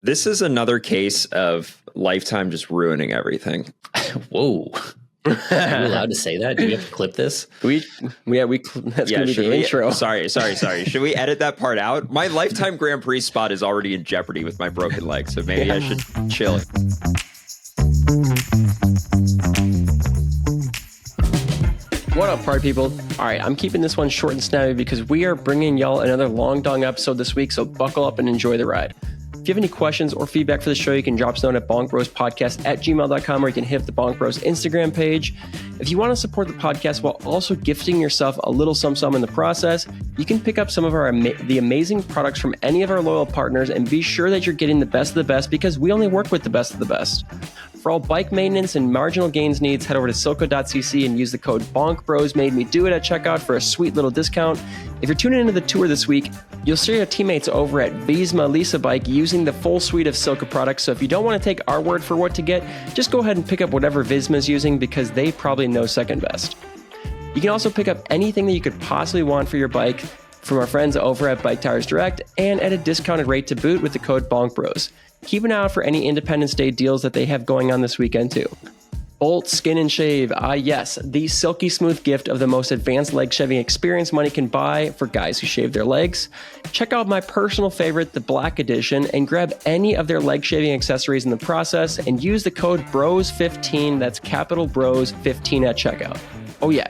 This is another case of Lifetime just ruining everything. Whoa. Are you allowed to say that? Do we have to clip this? That's gonna be the intro. Sorry. Should we edit that part out? My Lifetime Grand Prix spot is already in jeopardy with my broken leg, so maybe I should chill. What up, party people? All right, I'm keeping this one short and snappy because we are bringing y'all another long dong episode this week, so buckle up and enjoy the ride. If you have any questions or feedback for the show, you can drop us a note at bonkbrospodcast@gmail.com, or you can hit the Bonk Bros Instagram page. If you want to support the podcast while also gifting yourself a little some in the process, you can pick up some of the amazing products from any of our loyal partners and be sure that you're getting the best of the best, because we only work with the best of the best. For all bike maintenance and marginal gains needs, head over to SILCA.cc and use the code BONKBROSMADEMEDOIT at checkout for a sweet little discount. If you're tuning into the tour this week, you'll see your teammates over at Visma Lisa Bike using the full suite of SILCA products. So if you don't want to take our word for what to get, just go ahead and pick up whatever Visma's using, because they probably know second best. You can also pick up anything that you could possibly want for your bike from our friends over at Bike Tires Direct, and at a discounted rate to boot with the code BONKBROS. Keep an eye out for any Independence Day deals that they have going on this weekend too. Bolt Skin and Shave. Yes, the silky smooth gift of the most advanced leg shaving experience money can buy for guys who shave their legs. Check out my personal favorite, the Black Edition, and grab any of their leg shaving accessories in the process and use the code BROS15, that's capital BROS15 at checkout. Oh yeah,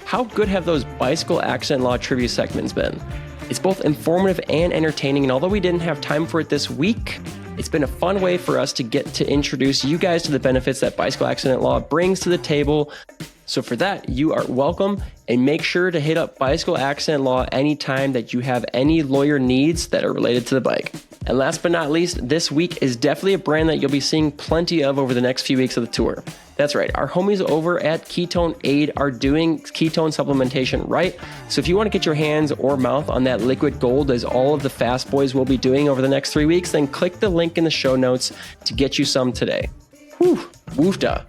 how good have those bicycle accident law trivia segments been? It's both informative and entertaining, and although we didn't have time for it this week, it's been a fun way for us to get to introduce you guys to the benefits that bicycle accident law brings to the table. So for that, you are welcome, and make sure to hit up bicycle accident law anytime that you have any lawyer needs that are related to the bike. And last but not least, this week is definitely a brand that you'll be seeing plenty of over the next few weeks of the tour. That's right, our homies over at KETONEAID are doing ketone supplementation right. So if you want to get your hands or mouth on that liquid gold, as all of the fast boys will be doing over the next 3 weeks, then click the link in the show notes to get you some today. Whew, woofda.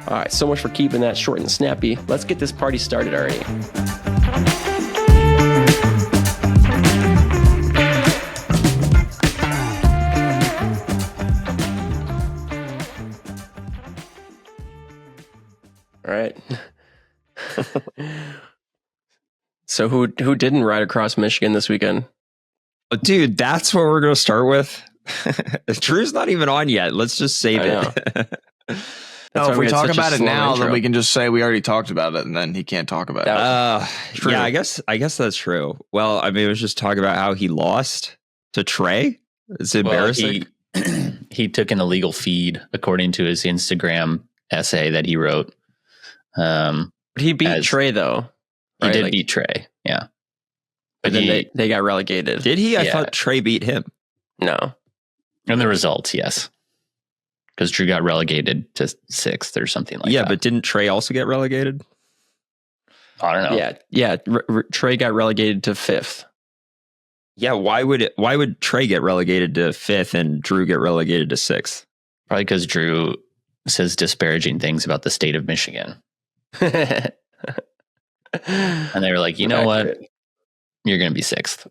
All right, so much for keeping that short and snappy. Let's get this party started already. All right. So who didn't ride across Michigan this weekend? Dude, that's what we're going to start with. Drew's not even on yet. Let's just save it. No, if we talk about it now, then we can just say we already talked about it, and then he can't talk about it. Yeah, I guess that's true. Well, I mean, it was just talking about how he lost to Trey. It's embarrassing. He took an illegal feed, according to his Instagram essay that he wrote. He beat Trey, though. He did beat Trey, yeah. But then they got relegated. Did he? I thought Trey beat him. No. And the results, yes. Because Drew got relegated to 6th or something like that. Yeah, but didn't Trey also get relegated? I don't know. Yeah. Trey got relegated to 5th. Yeah, why would Trey get relegated to 5th and Drew get relegated to 6th? Probably because Drew says disparaging things about the state of Michigan. And they were like, you know what? You're going to be 6th.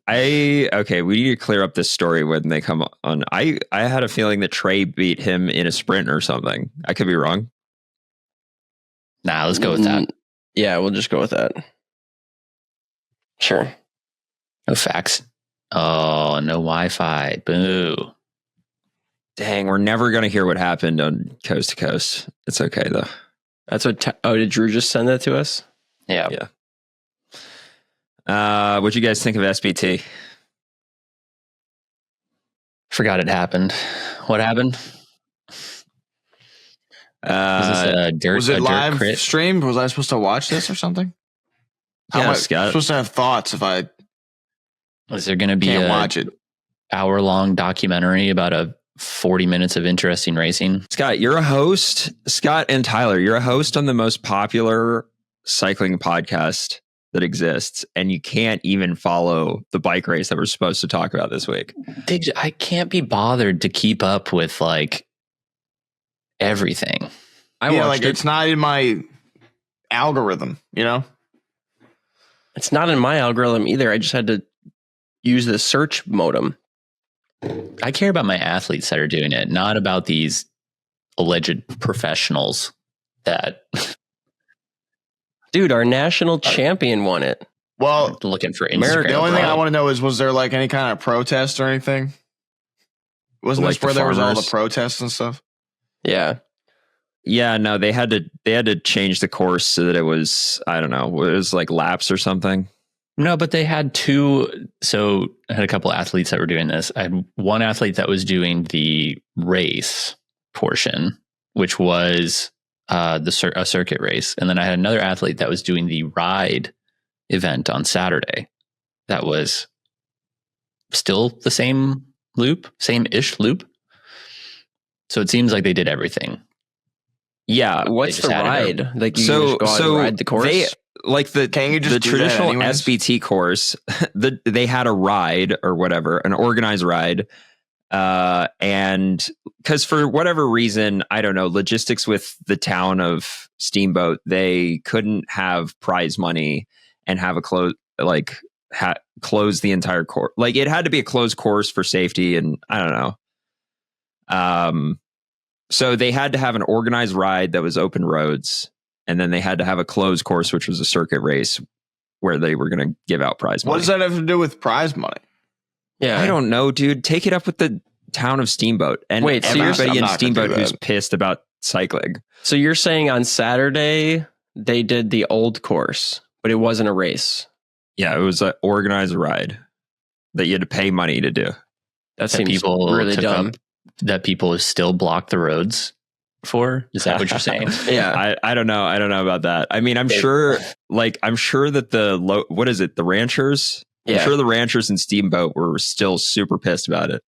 We need to clear up this story when they come on. I had a feeling that Trey beat him in a sprint or something. I could be wrong. Nah, let's go with that. Yeah, we'll just go with that. Sure. No facts. Oh, no Wi-Fi. Boo. Dang, we're never going to hear what happened on Coast to Coast. It's okay, though. That's what... did Drew just send that to us? Yeah. What'd you guys think of SBT? Forgot it happened. What happened? Was it live streamed? Was I supposed to watch this or something? How am I supposed to have thoughts if I... Was there going to be watch it? Hour-long documentary about 40 minutes of interesting racing? Scott, you're a host. Scott and Tyler, you're a host on the most popular cycling podcast that exists, and you can't even follow the bike race that we're supposed to talk about this week. I can't be bothered to keep up with everything. It's not in my algorithm, you know? It's not in my algorithm either. I just had to use the search modem. I care about my athletes that are doing it, not about these alleged professionals that. Dude, our national champion won it. Well, looking for Instagram. The only thing I want to know is, was there like any kind of protest or anything? Wasn't this where there was all the protests and stuff? Yeah. Yeah, no, they had to change the course so that it was, I don't know, it was like laps or something. No, but they had two. So I had a couple athletes that were doing this. I had one athlete that was doing the race portion, which was a circuit race. And then I had another athlete that was doing the ride event on Saturday. That was still the same loop, same-ish loop. So it seems like they did everything. Yeah. What's the ride? Like you just go out and ride the course? Like the traditional SBT course, they had a ride or whatever, an organized ride. And because for whatever reason, I don't know, logistics with the town of Steamboat, they couldn't have prize money and have a close the entire course. Like it had to be a closed course for safety, and I don't know. So they had to have an organized ride that was open roads, and then they had to have a closed course, which was a circuit race where they were going to give out prize money. What does that have to do with prize money? Yeah, I don't know, dude. Take it up with the town of Steamboat and everybody in Steamboat who's pissed about cycling. So you're saying on Saturday they did the old course, but it wasn't a race. Yeah, it was an organized ride that you had to pay money to do. That seems people really dumb. That people still block the roads for? Is that what you're saying? Yeah, I don't know. I don't know about that. I mean, I'm sure that the ranchers. Yeah. I'm sure the ranchers in Steamboat were still super pissed about it.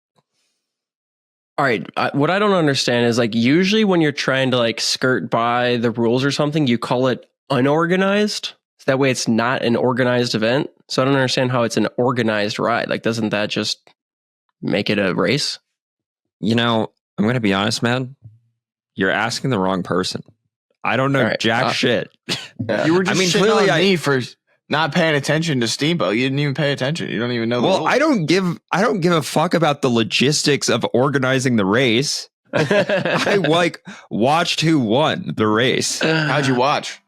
All right. What I don't understand is like usually when you're trying to like skirt by the rules or something, you call it unorganized. So that way it's not an organized event. So I don't understand how it's an organized ride. Like, doesn't that just make it a race? You know, I'm going to be honest, man. You're asking the wrong person. I don't know jack shit. Yeah. You were just shitting on me for not paying attention to Steamboat. You didn't even pay attention. You don't even know the rules. I don't give a fuck about the logistics of organizing the race. I watched who won the race. How'd you watch?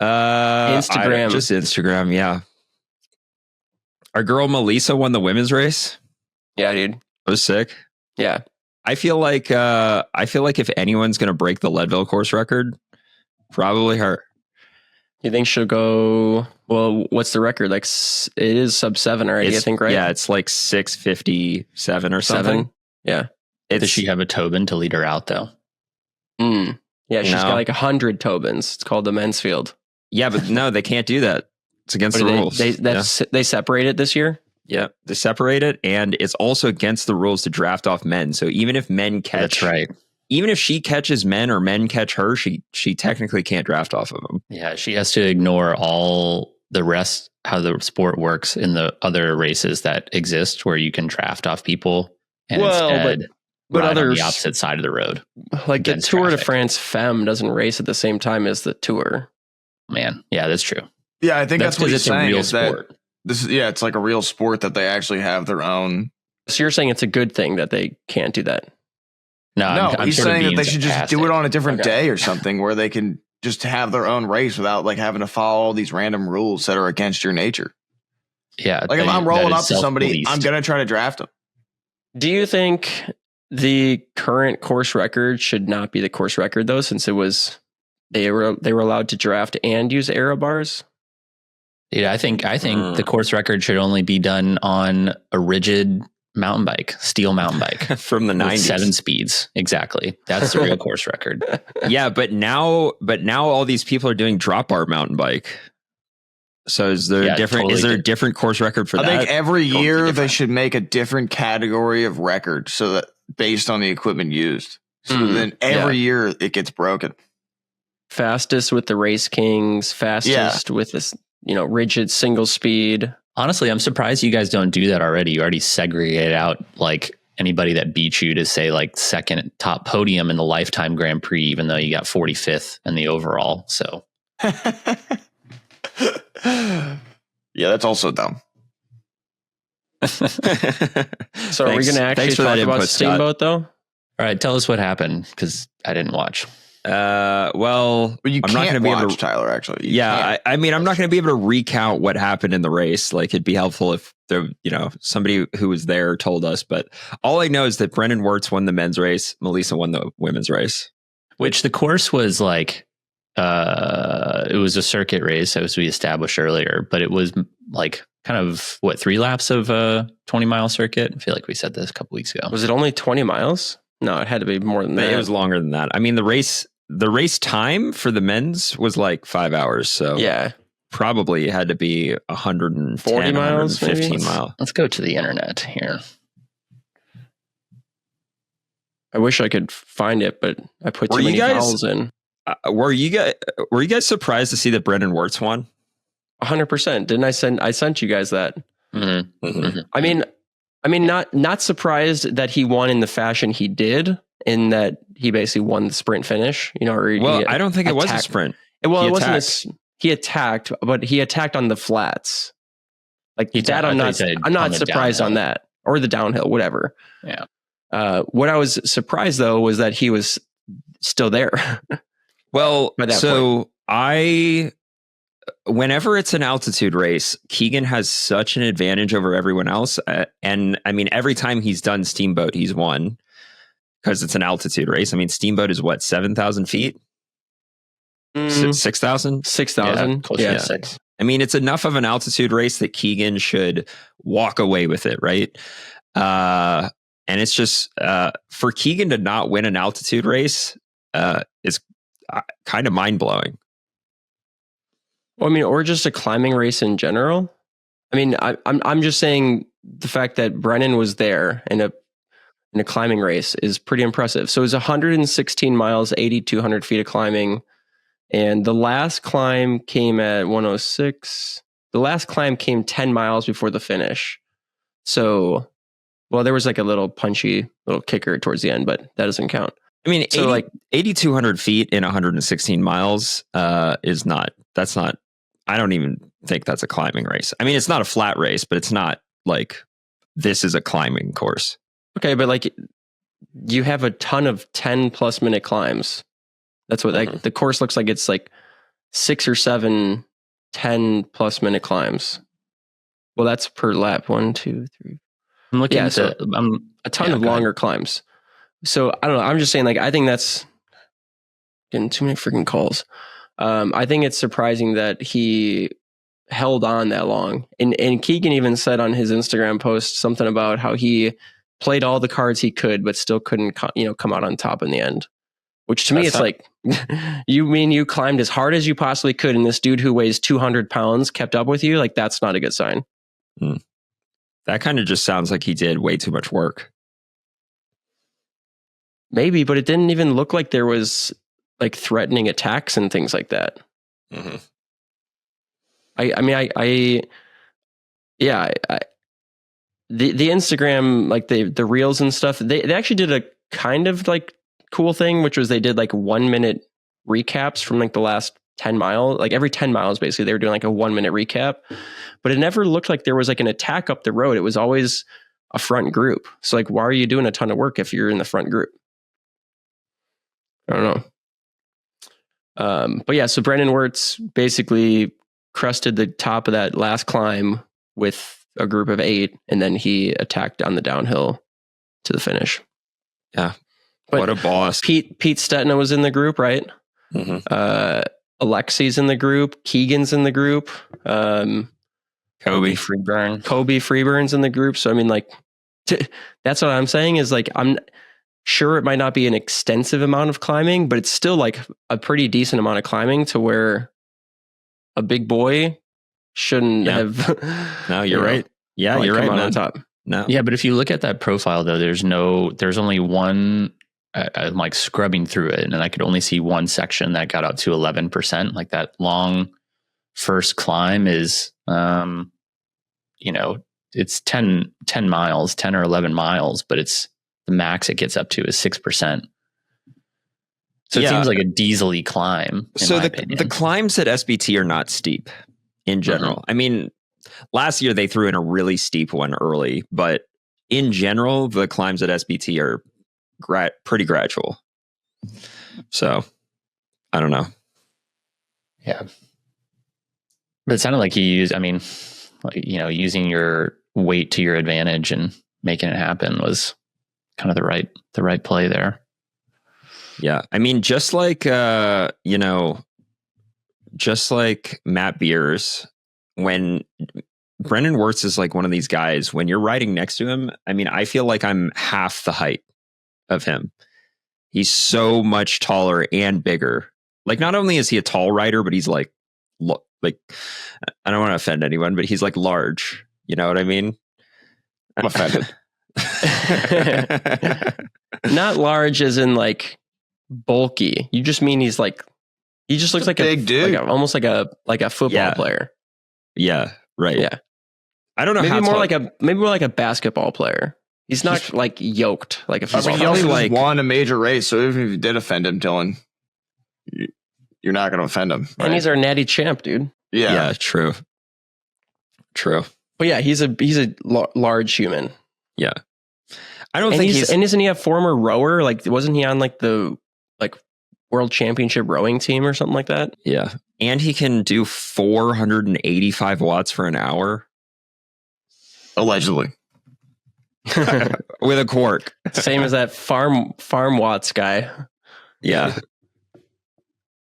Instagram. Just Instagram, yeah. Our girl Melissa won the women's race. Yeah, dude. It was sick. Yeah. I feel like if anyone's gonna break the Leadville course record, probably her. You think she'll go? Well, what's the record? Like it is sub 7 already. I think, right? Yeah, it's like 6:57 or something. Yeah. Does she have a Tobin to lead her out though? Yeah, she's got like 100 Tobins. It's called the men's field. Yeah, but no, they can't do that. It's against the rules. They separate it this year. Yeah, they separate it, and it's also against the rules to draft off men. So even if men catch, that's right. Even if she catches men or men catch her, she technically can't draft off of them. Yeah, she has to ignore all the rest, how the sport works in the other races that exist where you can draft off people and instead ride on the opposite side of the road. Like the Tour de France Femme doesn't race at the same time as the Tour. Man, yeah, that's true. Yeah, I think that's what he's saying. Real sport. It's like a real sport that they actually have their own. So you're saying it's a good thing that they can't do that? No, I'm he's saying that they should just do it on a different day or something where they can just have their own race without like having to follow all these random rules that are against your nature. Yeah. Like if I'm rolling up to somebody, I'm going to try to draft them. Do you think the current course record should not be the course record though, since it was they were allowed to draft and use aero bars? Yeah, I think the course record should only be done on a rigid mountain bike, steel mountain bike from the 90s, 7 speeds. Exactly. That's the real course record. Yeah. But now all these people are doing drop bar mountain bike. So is there a different course record for that? I think every year they should make a different category of record so that based on the equipment used. So then every year it gets broken. Fastest with the Race Kings, fastest with this, rigid single speed. Honestly, I'm surprised you guys don't do that already. You already segregate out like anybody that beat you to say like second top podium in the lifetime Grand Prix, even though you got 45th in the overall. So, yeah, that's also dumb. So are we going to actually talk about Steamboat, though? All right, tell us what happened, because I didn't watch. Well, you I'm not going to be able to, Tyler, actually. I mean, I'm not going to be able to recount what happened in the race. Like, it'd be helpful if there, somebody who was there told us. But all I know is that Brennan Wartz won the men's race. Melissa won the women's race. Which the course was like, it was a circuit race, as we established earlier, but it was like kind of 3 laps of a 20-mile circuit. I feel like we said this a couple weeks ago. Was it only 20 miles? No, it had to be more than that. It was longer than that. I mean, the race time for the men's was like 5 hours. So yeah, probably it had to be 140 miles, 115 miles. Let's go to the internet here. I wish I could find it, but I put too many vowels in. Were you guys surprised to see that Brennan Wartz won? 100%. Didn't I sent you guys that? Mm-hmm. Mm-hmm. I mean, not surprised that he won in the fashion he did, in that he basically won the sprint finish. I don't think it was a sprint. Well, it wasn't. He attacked, but he attacked on the flats. Like that, I'm not surprised on that, or the downhill, whatever. Yeah. What I was surprised though was that he was still there. Well, so whenever it's an altitude race, Keegan has such an advantage over everyone else. And I mean, every time he's done Steamboat, he's won because it's an altitude race. I mean, Steamboat is 7,000 feet? 6,000? 6,000. Yeah, 6. I mean, it's enough of an altitude race that Keegan should walk away with it, right? And it's just for Keegan to not win an altitude race is kind of mind blowing. Well, I mean, or just a climbing race in general. I mean, I'm just saying the fact that Brennan was there in a climbing race is pretty impressive. So it was 116 miles, 8,200 feet of climbing, and the last climb came at 106. The last climb came 10 miles before the finish. So, well, there was like a little punchy little kicker towards the end, but that doesn't count. I mean, 8,200 feet in 116 miles is not. That's not. I don't even think that's a climbing race. I mean, it's not a flat race, but it's not like this is a climbing course. Okay, but like you have a ton of 10+ minute climbs. That's what the course looks like. It's like 6 or 7 10+ minute climbs. Well, that's per lap. 1, 2, 3. I'm looking at a ton of longer climbs. So I don't know. I'm just saying, like, I think that's getting too many freaking calls. I think it's surprising that he held on that long. And Keegan even said on his Instagram post something about how he played all the cards he could, but still couldn't, come out on top in the end. Which to me, it's like, you mean you climbed as hard as you possibly could, and this dude who weighs 200 pounds kept up with you? Like, that's not a good sign. That kind of just sounds like he did way too much work. Maybe, but it didn't even look like there was like threatening attacks and things like that. Mm-hmm. The Instagram, like the reels and stuff, they actually did a kind of like cool thing, which was they did like 1 minute recaps from like the last 10 miles, like every 10 miles, basically they were doing like a 1 minute recap, but it never looked like there was like an attack up the road. It was always a front group. So like, why are you doing a ton of work if you're in the front group? I don't know. But yeah, so Brennan Wartz basically crested the top of that last climb with a group of 8, and then he attacked on the downhill to the finish. Yeah. But what a boss. Pete Stetina was in the group, right? Mm-hmm. Alexi's in the group. Keegan's in the group. Kobe Freeburn's in the group. So, I mean, like, that's what I'm saying is like, I'm sure it might not be an extensive amount of climbing, but it's still like a pretty decent amount of climbing to where a big boy shouldn't have. No, you're right. Yeah, you're right. On top. No. Yeah, but if you look at that profile though, there's only one. I'm like scrubbing through it, and I could only see one section that got up to 11%. Like that long first climb is, it's 10 miles, 10 or 11 miles, but it's the max it gets up to is 6%. So it seems like a diesel-y climb. So the climbs at SBT are not steep in general. Mm-hmm. I mean, last year they threw in a really steep one early, but in general, the climbs at SBT are pretty gradual. So I don't know. Yeah. But it sounded like using your weight to your advantage and making it happen was kind of the right play there. Yeah. I mean, just like Matt Beers, when Brennan Wartz is like one of these guys, when you're riding next to him, I mean, I feel like I'm half the height of him. He's so much taller and bigger. Like, not only is he a tall rider, but he's like, I don't want to offend anyone, but he's like large. You know what I mean? I'm offended. Not large as in like bulky. You just mean he just looks like a big dude, almost like a football player. Yeah, right. Yeah, I don't know. Maybe more like a basketball player. He's not like yoked like a football. He only won a major race, so even if you did offend him, Dylan, you're not going to offend him. Right? And he's our natty champ, dude. Yeah, true. But yeah, he's a large human. Yeah, I don't think and isn't he a former rower? Like, wasn't he on like the world championship rowing team or something like that? Yeah, and he can do 485 watts for an hour, allegedly, with a cork. Same as that farm watts guy. Yeah.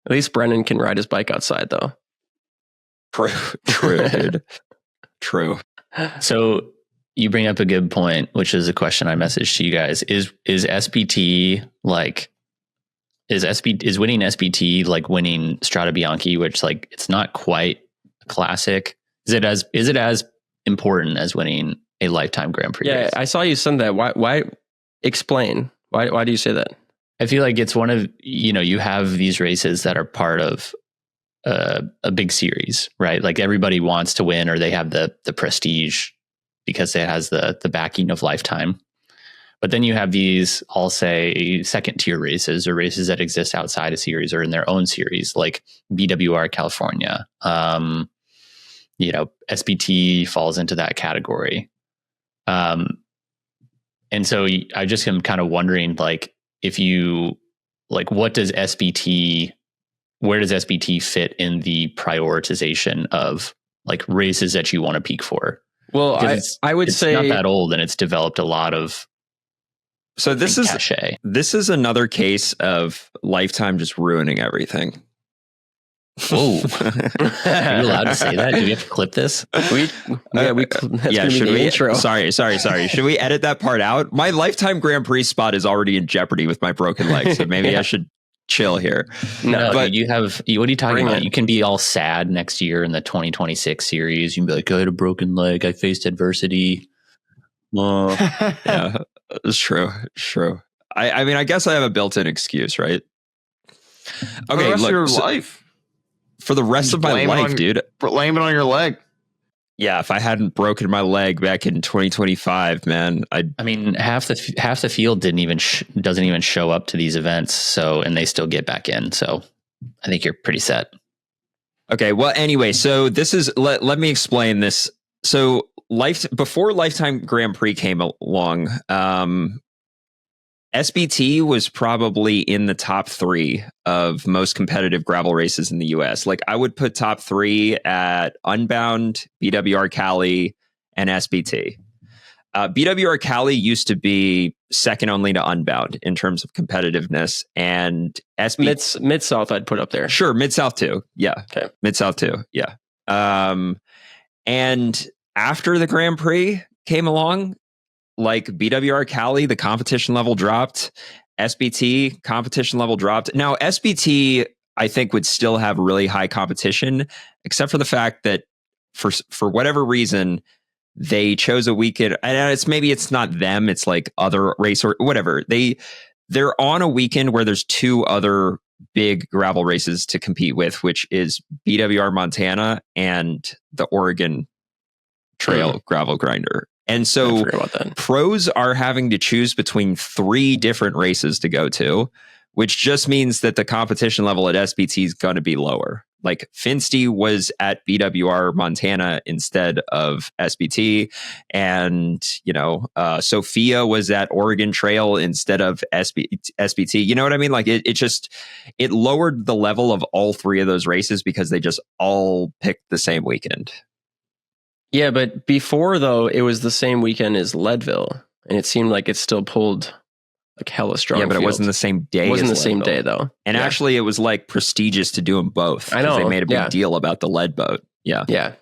At least Brennan can ride his bike outside, though. True, dude. True. So you bring up a good point, which is a question I messaged to you guys. Is SBT is winning SBT like winning Strade Bianche, which like it's not quite classic? Is it as important as winning a lifetime Grand Prix race? I saw you send that. Why explain? Why do you say that? I feel like it's one of, you have these races that are part of a big series, right? Like everybody wants to win, or they have the prestige because it has the backing of lifetime. But then you have these, I'll say, second tier races, or races that exist outside a series or in their own series, like BWR California. SBT falls into that category. And so I just am kind of wondering, like, if you where does SBT fit in the prioritization of like races that you want to peak for? Well, I would say it's not that old, and it's developed a lot of. So this is cachet. This is another case of lifetime just ruining everything. Oh, are you allowed to say that? Do we have to clip this? Should we? Intro. Sorry. Should we edit that part out? My lifetime Grand Prix spot is already in jeopardy with my broken leg, so maybe I should chill here. No, but what are you talking about? You can be all sad next year in the 2026 series. You can be like, I had a broken leg. I faced adversity. Yeah, it's true. I mean, I guess I have a built-in excuse, right? Okay, look, your life. For the rest of my life, dude. Blame it on your leg. Yeah, if I hadn't broken my leg back in 2025, man, I mean, half the field doesn't even show up to these events, and they still get back in. So I think you're pretty set. Okay, well, anyway, so this is let me explain this. So before Lifetime Grand Prix came along, SBT was probably in the top 3 of most competitive gravel races in the US. Like, I would put top 3 at Unbound, BWR Cali, and SBT. BWR Cali used to be second only to Unbound in terms of competitiveness, and SBT Mid-South I'd put up there. Sure, Mid-South too. Yeah. Okay. Mid-South too. Yeah. And after the Grand Prix came along, like BWR Cali, the competition level dropped. SBT, competition level dropped. Now, SBT, I think, would still have really high competition, except for the fact that for whatever reason, they chose a weekend. And it's not them, it's like other race or whatever. They're on a weekend where there's 2 other big gravel races to compete with, which is BWR Montana and the Oregon Trail Gravel Grinder. And so pros are having to choose between 3 different races to go to, which just means that the competition level at SBT is going to be lower. like Finsty was at BWR Montana instead of SBT, and Sophia was at Oregon Trail instead of SBT. You know what I mean? Like it lowered the level of all three of those races because they just all picked the same weekend. Yeah, but before though, it was the same weekend as Leadville, and it seemed like it still pulled like hella strong. Yeah, but field. It wasn't the same day. It wasn't the Leadville. same day though. And actually, it was like prestigious to do them both. I know. They made a big deal about the lead boat. Yeah.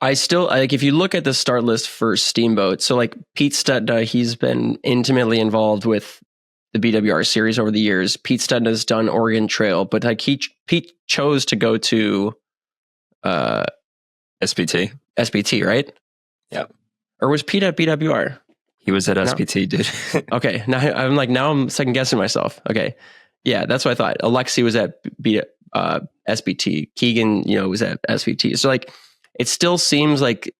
I still like if you look at the start list for Steamboat. So like Pete Stutna, he's been intimately involved with the BWR series over the years. Pete Stutna's done Oregon Trail, but like Pete chose to go to SBT, right? Yep. Or was Pete at BWR? He was at SBT, dude. Okay. Now I'm second guessing myself. Okay. Yeah, that's what I thought. Alexi was at SBT. Keegan, was at SBT. So like, it still seems like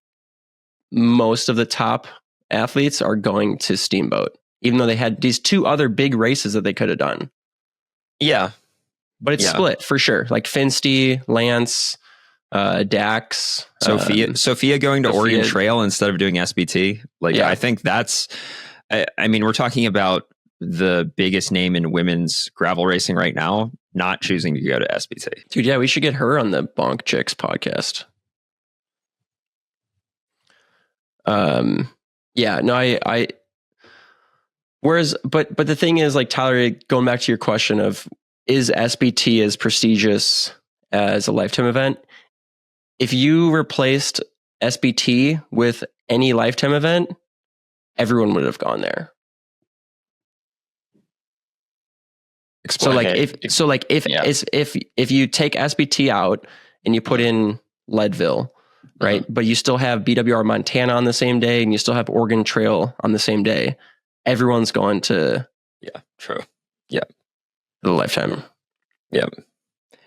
most of the top athletes are going to Steamboat, even though they had these two other big races that they could have done. Yeah. But it's split for sure. Like Finsty, Lance, Dax, Sophia going to Oregon Trail instead of doing SBT. I think that's, I mean, we're talking about the biggest name in women's gravel racing right now, not choosing to go to SBT. Dude, yeah, we should get her on the Bonk Chicks podcast. Whereas, but the thing is, like, Tyler, going back to your question of, is SBT as prestigious as a lifetime event? If you replaced SBT with any lifetime event, everyone would have gone there. If you take SBT out and you put in Leadville, right? But you still have BWR Montana on the same day, and you still have Oregon Trail on the same day. Everyone's going to the lifetime. Yeah.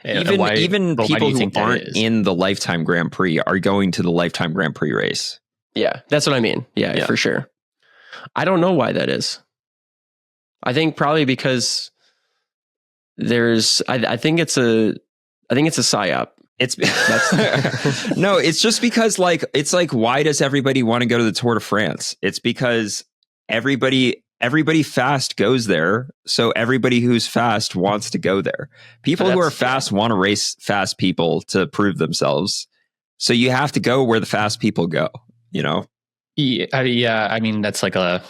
Even people who aren't in the Lifetime Grand Prix are going to the Lifetime Grand Prix race. Yeah, that's what I mean. Yeah, for sure. I don't know why that is. I think probably because there's. I think it's a psyop. No, it's just because why does everybody want to go to the Tour de France? It's because everybody fast goes there. So everybody who's fast wants to go there. People who are fast want to race fast people to prove themselves. So you have to go where the fast people go, Yeah. I mean, that's kind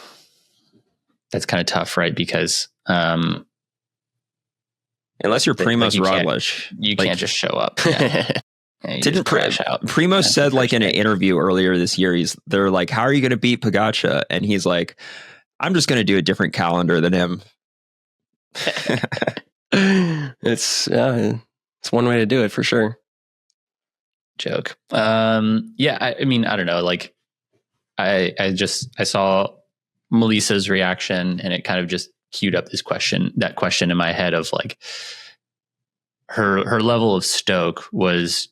of tough, right? Because, unless you're Primoz Roglic, you can't just show up. Yeah. Didn't crash out. Primoz said in an interview earlier this year, they're like, how are you going to beat Pogačar? And he's like, I'm just going to do a different calendar than him. It's one way to do it for sure. Joke. I mean, I don't know. Like I saw Melissa's reaction, and it kind of just queued up that question in my head of like her level of stoke was,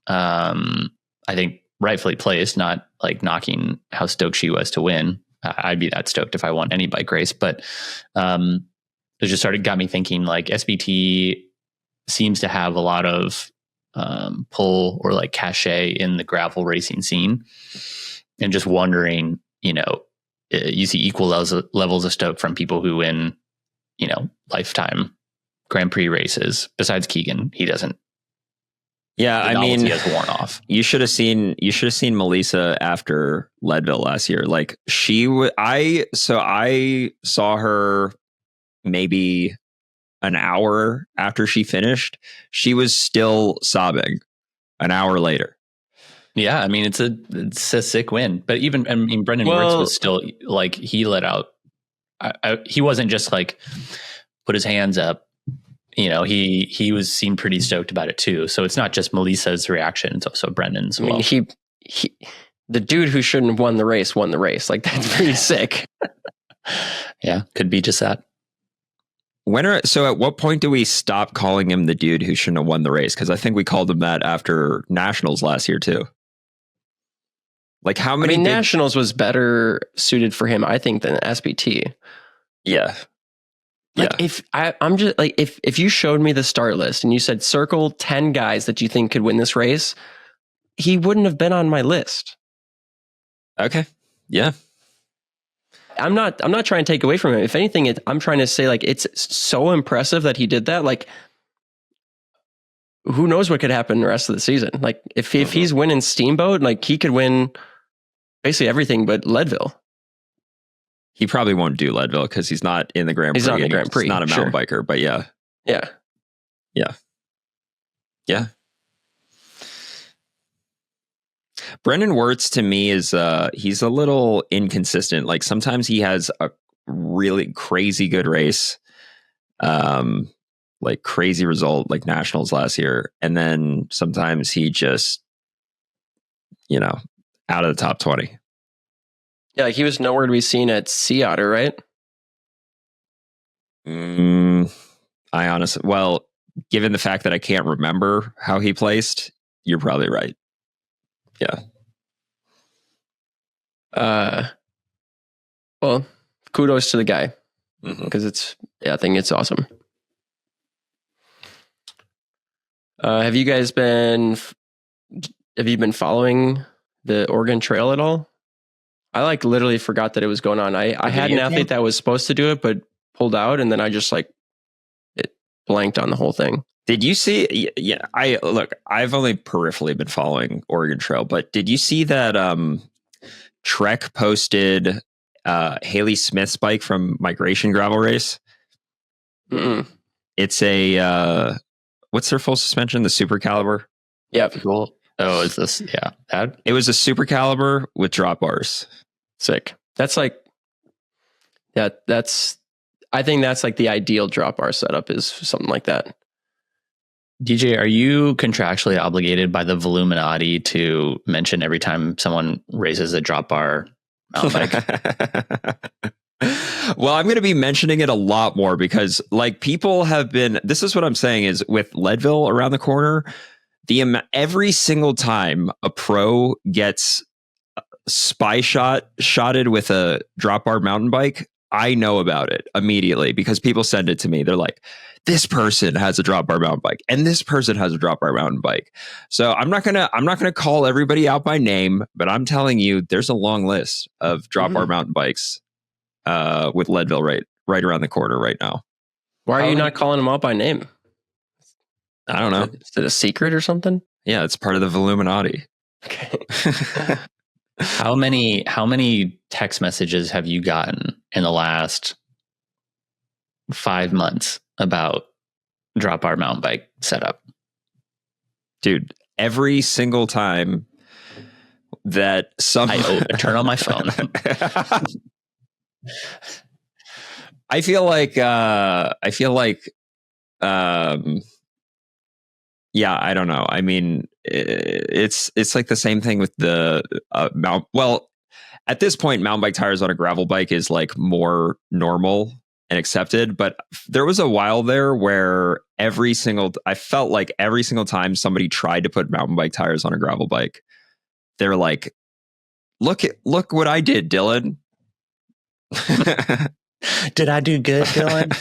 I think rightfully placed, not like knocking how stoked she was to win. I'd be that stoked if I won any bike race, but it just got me thinking, like, SBT seems to have a lot of pull or like cachet in the gravel racing scene, and just wondering, you see equal levels of stoke from people who win, lifetime Grand Prix races. Besides Keegan, he doesn't. Yeah, I mean, he has worn off. You should have seen Melissa after Leadville last year. Like I saw her maybe an hour after she finished. She was still sobbing an hour later. Yeah, I mean, it's a sick win. But even, I mean, Brennan Wartz was still like, he let out. He wasn't just like put his hands up. He was seen pretty stoked about it too. So it's not just Melissa's reaction; it's also Brennan's. I mean, he the dude who shouldn't have won the race won the race. Like, that's pretty sick. Yeah, could be just that. So at what point do we stop calling him the dude who shouldn't have won the race? Because I think we called him that after Nationals last year too. Like, how many? Nationals was better suited for him, I think, than SBT. Yeah. Like I'm just like, if you showed me the start list and you said circle 10 guys that you think could win this race, he wouldn't have been on my list. Okay. Yeah. I'm not trying to take away from him. If anything, I'm trying to say like, it's so impressive that he did that. Like, who knows what could happen the rest of the season? Like if he's winning Steamboat, like he could win basically everything but Leadville. He probably won't do Leadville because he's not in the Grand Prix. He's not in the Grand Prix. He's not a mountain biker, but yeah. Yeah. Brennan Wartz to me is he's a little inconsistent. Like sometimes he has a really crazy good race, like crazy result, like nationals last year, and then sometimes he just, out of the top 20. Yeah, like he was nowhere to be seen at Sea Otter, right? Given the fact that I can't remember how he placed, you're probably right. Yeah. Well, kudos to the guy because I think it's awesome. Have you guys been following the Oregon Trail at all? I like literally forgot that it was going on. I had an athlete that was supposed to do it, but pulled out. And then I just it blanked on the whole thing. Did you see? Yeah, I've only peripherally been following Oregon Trail, but did you see that Trek posted Haley Smith's bike from Migration Gravel Race? Mm-mm. It's a, what's their full suspension? The Super Caliber? Yeah. Cool. Oh, is this? Yeah. That? It was a Super Caliber with drop bars. Sick. That's like, yeah, I think that's like the ideal drop bar setup is something like that. DJ, are you contractually obligated by the Voluminati to mention every time someone raises a drop bar mountain bike? Well, I'm going to be mentioning it a lot more because like people have been, this is what I'm saying is with Leadville around the corner, every single time a pro gets shotted with a drop bar mountain bike, I know about it immediately because people send it to me. They're like, this person has a drop bar mountain bike and this person has a drop bar mountain bike. So I'm not gonna call everybody out by name, but I'm telling you, there's a long list of drop bar mountain bikes with Leadville right around the corner right now. Why are you not calling them out by name? I don't know. Is it a secret or something? Yeah, it's part of the Voluminati. Okay. How many text messages have you gotten in the last 5 months about drop bar mountain bike setup? Dude, every single time that I turn on my phone. I feel like yeah, I don't know. I mean, it's like the same thing with the mount. Well, at this point, mountain bike tires on a gravel bike is like more normal and accepted. But there was a while there where I felt like every single time somebody tried to put mountain bike tires on a gravel bike, they're like, look what I did, Dylan. Did I do good, Dylan?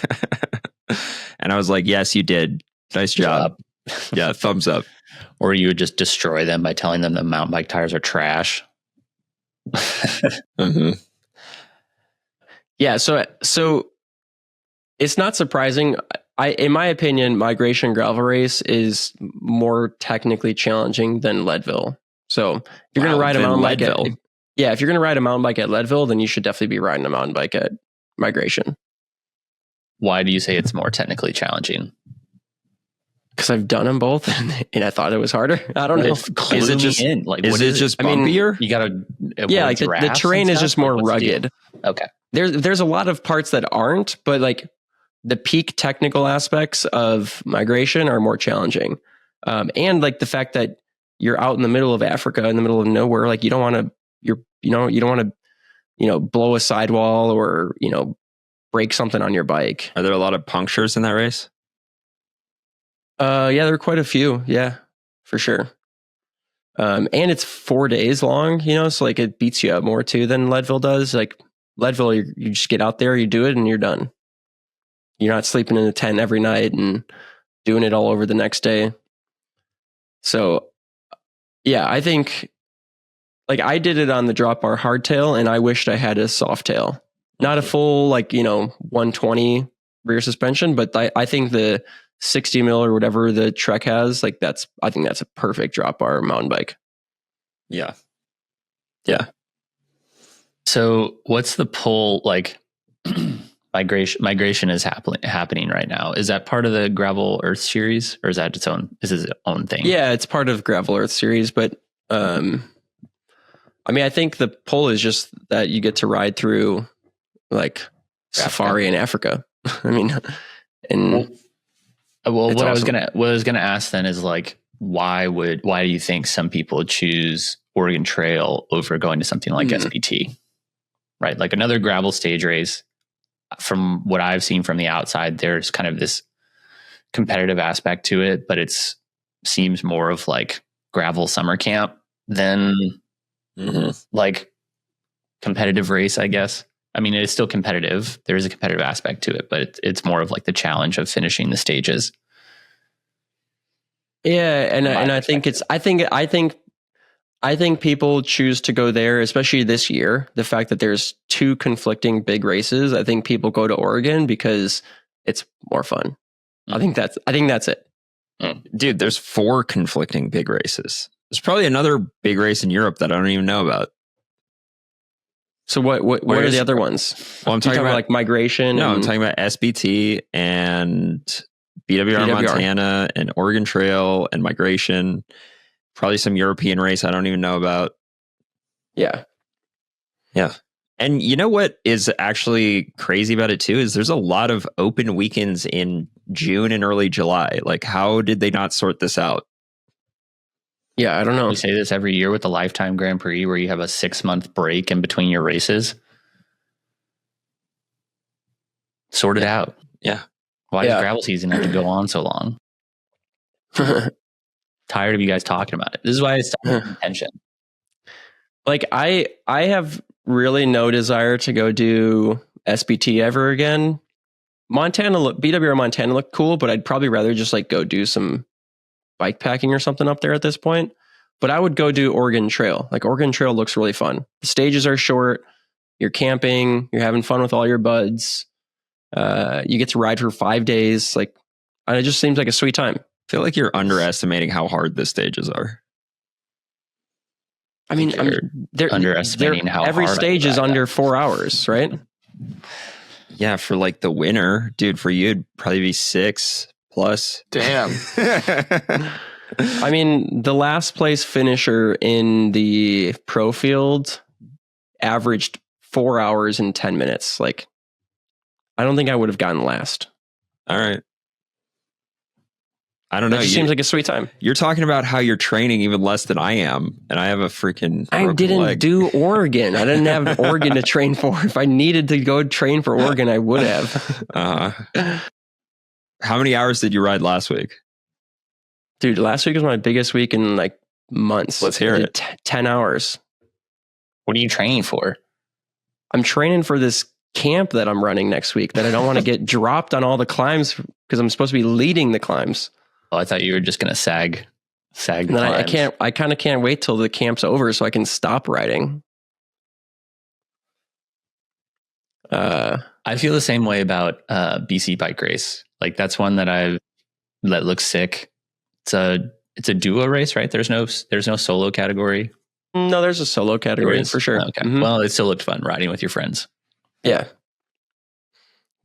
And I was like, yes, you did. Nice job. Yeah, thumbs up. Or you would just destroy them by telling them that mountain bike tires are trash. Yeah, so it's not surprising. In my opinion, Migration Gravel Race is more technically challenging than Leadville. So if you're going to ride a mountain bike if you're going to ride a mountain bike at Leadville, then you should definitely be riding a mountain bike at Migration. Why do you say it's more technically challenging? Because I've done them both, and I thought it was harder. I don't know. Is it just bumpier? You got to like the terrain is just more rugged. Okay. There's a lot of parts that aren't, but like the peak technical aspects of Migration are more challenging, and like the fact that you're out in the middle of Africa, in the middle of nowhere, like you don't want to blow a sidewall or break something on your bike. Are there a lot of punctures in that race? Yeah, there are quite a few. Yeah, for sure. And it's 4 days long, so like it beats you up more too than Leadville does. Like Leadville, you just get out there, you do it, and you're done. you're not sleeping in a tent every night and doing it all over the next day. So yeah, I think like I did it on the drop bar hardtail, and I wished I had a soft tail, not a full 120 rear suspension, but I think the 60 mil or whatever the Trek has, I think that's a perfect drop bar mountain bike. Yeah. So what's the pull migration is happening right now? Is that part of the Gravel Earth series, or is that its own thing? Yeah, it's part of Gravel Earth series, but I think the pull is just that you get to ride through safari in Africa. What I was gonna ask then is why do you think some people choose Oregon Trail over going to something like SBT, right? Like another gravel stage race. From what I've seen from the outside, there's kind of this competitive aspect to it, but it's seems more of gravel summer camp than competitive race, I guess. I mean, it is still competitive. There is a competitive aspect to it, but it's more of the challenge of finishing the stages. Yeah, and I think people choose to go there, especially this year. The fact that there's 2 conflicting big races, I think people go to Oregon because it's more fun. I think that's it. Dude, there's 4 conflicting big races. There's probably another big race in Europe that I don't even know about. So what are the other ones? Well, I'm talking about migration. No, I'm talking about SBT and BWR Montana and Oregon Trail and migration. Probably some European race I don't even know about. Yeah. And you know what is actually crazy about it too is there's a lot of open weekends in June and early July. How did they not sort this out? Yeah, I don't know. We say this every year with the Lifetime Grand Prix where you have a 6-month break in between your races. Sort it out. Yeah. Why does gravel season have to go on so long? Tired of you guys talking about it. This is why it's tension. I have really no desire to go do SBT ever again. BWR Montana looked cool, but I'd probably rather just go do some bike packing or something up there at this point. But I would go do Oregon Trail. Oregon Trail looks really fun. The stages are short. You're camping. You're having fun with all your buds. You get to ride for 5 days. And it just seems like a sweet time. I feel like you're underestimating how hard the stages are. I mean, they're underestimating how every hard stage is under 4 hours, right? Yeah, for the winner, dude, for you it'd probably be 6 plus. Damn. I mean, the last place finisher in the pro field averaged 4 hours and 10 minutes. I don't think I would have gotten last. All right. I don't know. It seems like a sweet time. You're talking about how you're training even less than I am, and I have a freaking. I didn't do Oregon. I didn't have Oregon to train for. If I needed to go train for Oregon, I would have. How many hours did you ride last week? Dude, last week was my biggest week in months. Let's hear it. 10 hours. What are you training for? I'm training for this camp that I'm running next week that I don't want to get dropped on all the climbs because I'm supposed to be leading the climbs. Oh, I thought you were just going to sag. And then I kind of can't wait till the camp's over so I can stop riding. I feel the same way about BC bike race. That's one that looks sick. It's a duo race, right? There's no solo category. No, there's a solo category for sure. Okay. Mm-hmm. Well, it still looked fun riding with your friends. Yeah.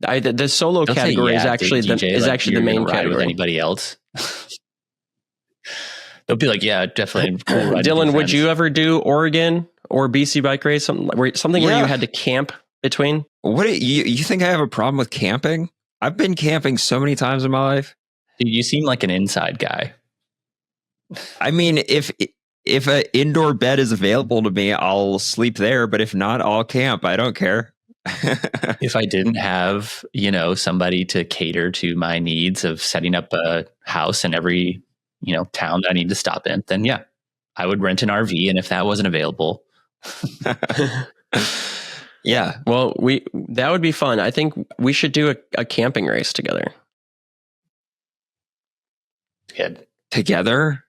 The solo category is actually the main category. With anybody else? They'll be like, yeah, definitely. Dylan, would you ever do Oregon or BC bike race? Something where you had to camp between? What you think I have a problem with camping? I've been camping so many times in my life. Dude, you seem like an inside guy. I mean, if an indoor bed is available to me, I'll sleep there. But if not, I'll camp. I don't care. If I didn't have, somebody to cater to my needs of setting up a house in every, town that I need to stop in, then yeah, I would rent an RV. And if that wasn't available, Yeah. Well, that would be fun. I think we should do a camping race together. Good. Together?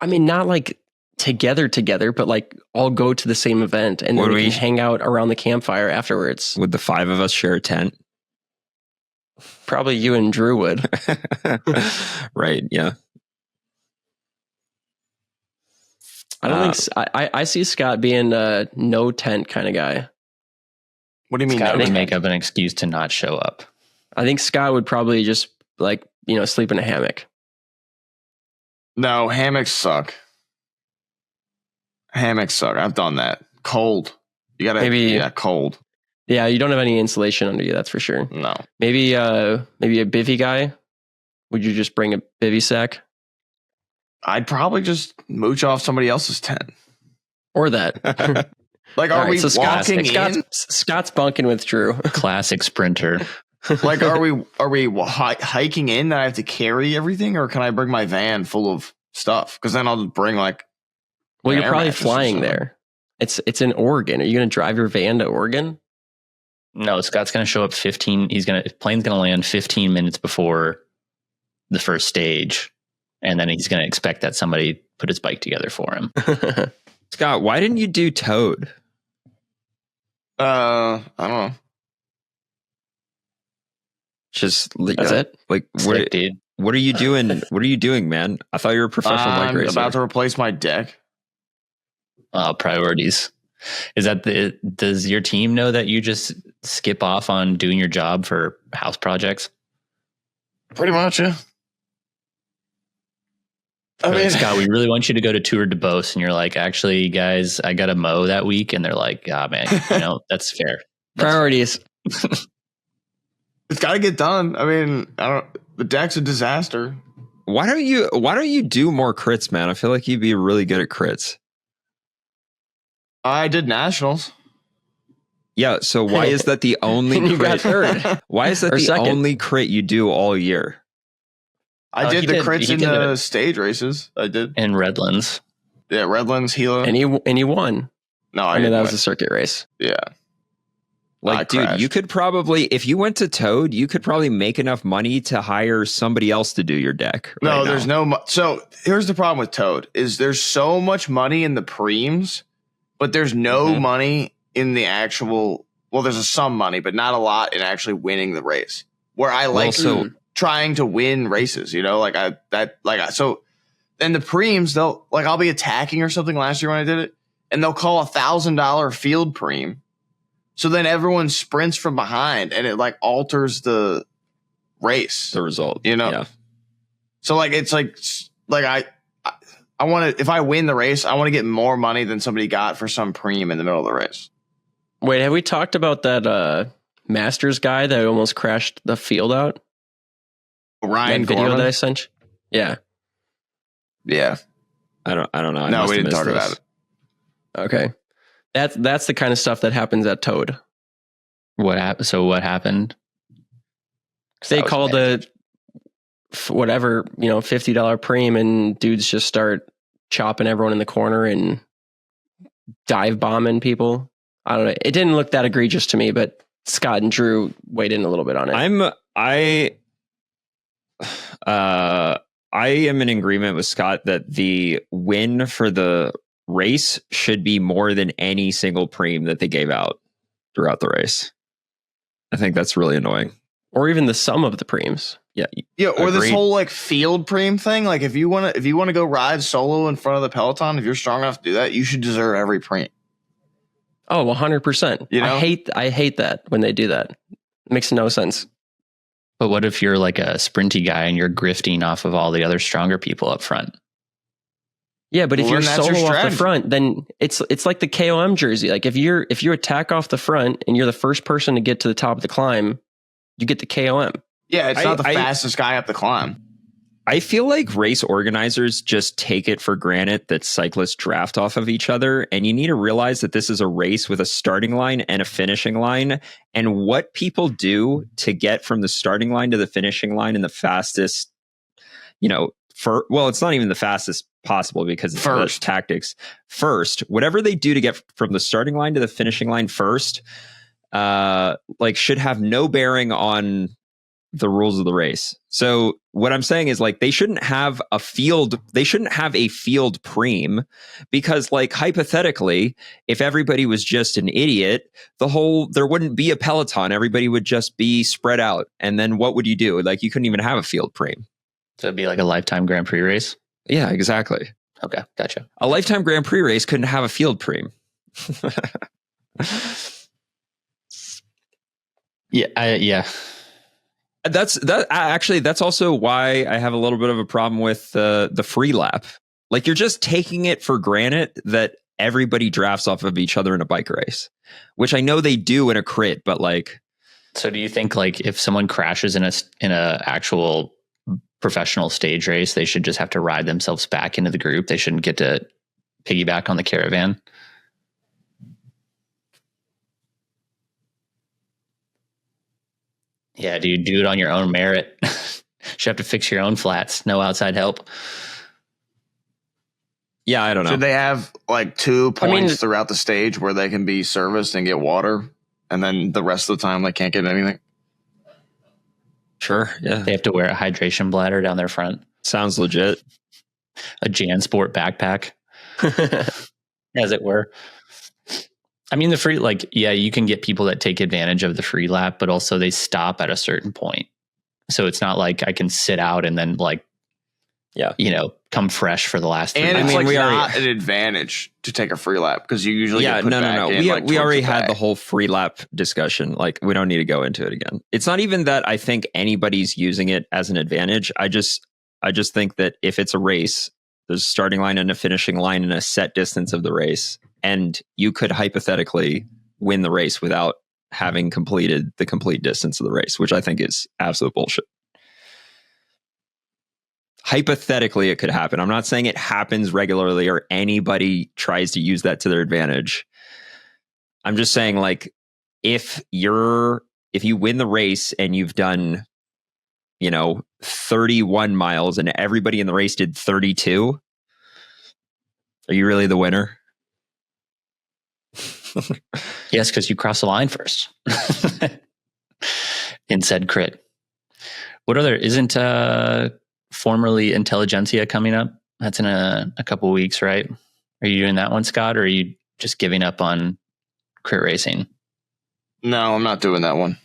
I mean, not like together, but like all go to the same event and then we can hang out around the campfire afterwards. Would the 5 of us share a tent? Probably you and Drew would. Right. Yeah. I don't think I see Scott being a no tent kind of guy. What do you mean? Scott would make up an excuse to not show up. I think Scott would probably just like, sleep in a hammock. No, hammocks suck. I've done that. Cold. You gotta cold. Yeah, you don't have any insulation under you, that's for sure. No. Maybe a bivvy guy. Would you just bring a bivvy sack? I'd probably just mooch off somebody else's tent. Or that. Like, are we walking in? Scott's bunking with Drew. Classic sprinter. Like, are we hiking in that I have to carry everything, or can I bring my van full of stuff? Because then I'll just bring like. Well, you're probably flying there. It's in Oregon. Are you going to drive your van to Oregon? No, Scott's going to show up 15. Plane's going to land 15 minutes before the first stage, and then he's going to expect that somebody put his bike together for him. Scott, why didn't you do Toad? I don't know. Just that's it. Like, dude. What are you doing? What are you doing, man? I thought you were a professional bike racer. I'm about to replace my deck. Priorities. Is that does your team know that you just skip off on doing your job for house projects? Pretty much, yeah. I mean, Scott, we really want you to go to Tour de Beauce, and you're like, actually, guys, I got to mow that week, and they're like, ah, man, that's fair. Priorities. It's got to get done. I mean, the deck's a disaster. Why don't you do more crits, man? I feel like you'd be really good at crits. I did nationals. Yeah, so why is that the only crit? You got third. Why is that the second? Only crit you do all year? I did the crits in the stage races. I did. In Redlands. Yeah, Redlands, Gila. And he won. No, I mean, that was a circuit race. Yeah. Like, dude, you could probably, if you went to Toad, you could probably make enough money to hire somebody else to do your deck. No, there's no. So here's the problem with Toad is there's so much money in the preems, but there's no money in the actual. Well, there's some money, but not a lot in actually winning the race. Where I like trying to win races, so then the preems, I'll be attacking or something last year when I did it, and they'll call $1,000 field preem. So then everyone sprints from behind, and it like alters the race, the result, Yeah. So it's I want to, if I win the race, I want to get more money than somebody got for some preem in the middle of the race. Wait, have we talked about that Masters guy that almost crashed the field out? Ryan video Gorman? that I sent you? Yeah. I don't know. No, we didn't talk about it. Okay. That's the kind of stuff that happens at Toad. What happened? So what happened? They called $50 preem, and dudes just start chopping everyone in the corner and dive bombing people. I don't know. It didn't look that egregious to me, but Scott and Drew weighed in a little bit on it. I am in agreement with Scott that the win for the race should be more than any single preem that they gave out throughout the race. I think that's really annoying. Or even the sum of the preems. Yeah. Or this whole field preem thing. Like if you want to go ride solo in front of the peloton, if you're strong enough to do that, you should deserve every preem. Oh, 100%. I hate that when they do that. It makes no sense. But what if you're like a sprinty guy and you're grifting off of all the other stronger people up front? Yeah, but if you're solo off the front, then it's like the KOM jersey. Like if you attack off the front and you're the first person to get to the top of the climb, you get the KOM. Yeah, it's not the fastest guy up the climb. I feel like race organizers just take it for granted that cyclists draft off of each other, and you need to realize that this is a race with a starting line and a finishing line, and what people do to get from the starting line to the finishing line in the fastest, well, it's not even the fastest possible because it's the tactics. First, whatever they do to get from the starting line to the finishing line first, like should have no bearing on the rules of the race. So what I'm saying is like they shouldn't have a field preem, because like hypothetically, if everybody was just an idiot, there wouldn't be a peloton. Everybody would just be spread out. And then what would you do? Like you couldn't even have a field preem. So it'd be like a lifetime Grand Prix race? Yeah, exactly. Okay, gotcha. A lifetime Grand Prix race couldn't have a field preem. Yeah. That's also why I have a little bit of a problem with the free lap. Like you're just taking it for granted that everybody drafts off of each other in a bike race, which I know they do in a crit, but like. So do you think like if someone crashes in a actual professional stage race, they should just have to ride themselves back into the group? They shouldn't get to piggyback on the caravan? Yeah, dude, do it on your own merit. Should have to fix your own flats. No outside help. Yeah, I don't know. Should they have like 2 points throughout the stage where they can be serviced and get water, and then the rest of the time they can't get anything? Sure, yeah. They have to wear a hydration bladder down their front. Sounds legit. A JanSport backpack, as it were. I mean, the free, like, yeah, you can get people that take advantage of the free lap, but also they stop at a certain point. So it's not like I can sit out and then like, come fresh for the last 3 And laps. it's not an advantage to take a free lap because you usually get put back in, we already had the whole free lap discussion. Like we don't need to go into it again. It's not even that I think anybody's using it as an advantage. I just think that if it's a race, there's a starting line and a finishing line and a set distance of the race, and you could hypothetically win the race without having completed the complete distance of the race, which I think is absolute bullshit. Hypothetically, it could happen. I'm not saying it happens regularly or anybody tries to use that to their advantage. I'm just saying, like, if you win the race and you've done, 31 miles and everybody in the race did 32, are you really the winner? Yes, because you cross the line first in said crit. What other isn't formerly Intelligentsia coming up? That's in a couple weeks, right? Are you doing that one, Scott, or are you just giving up on crit racing? No, I'm not doing that one.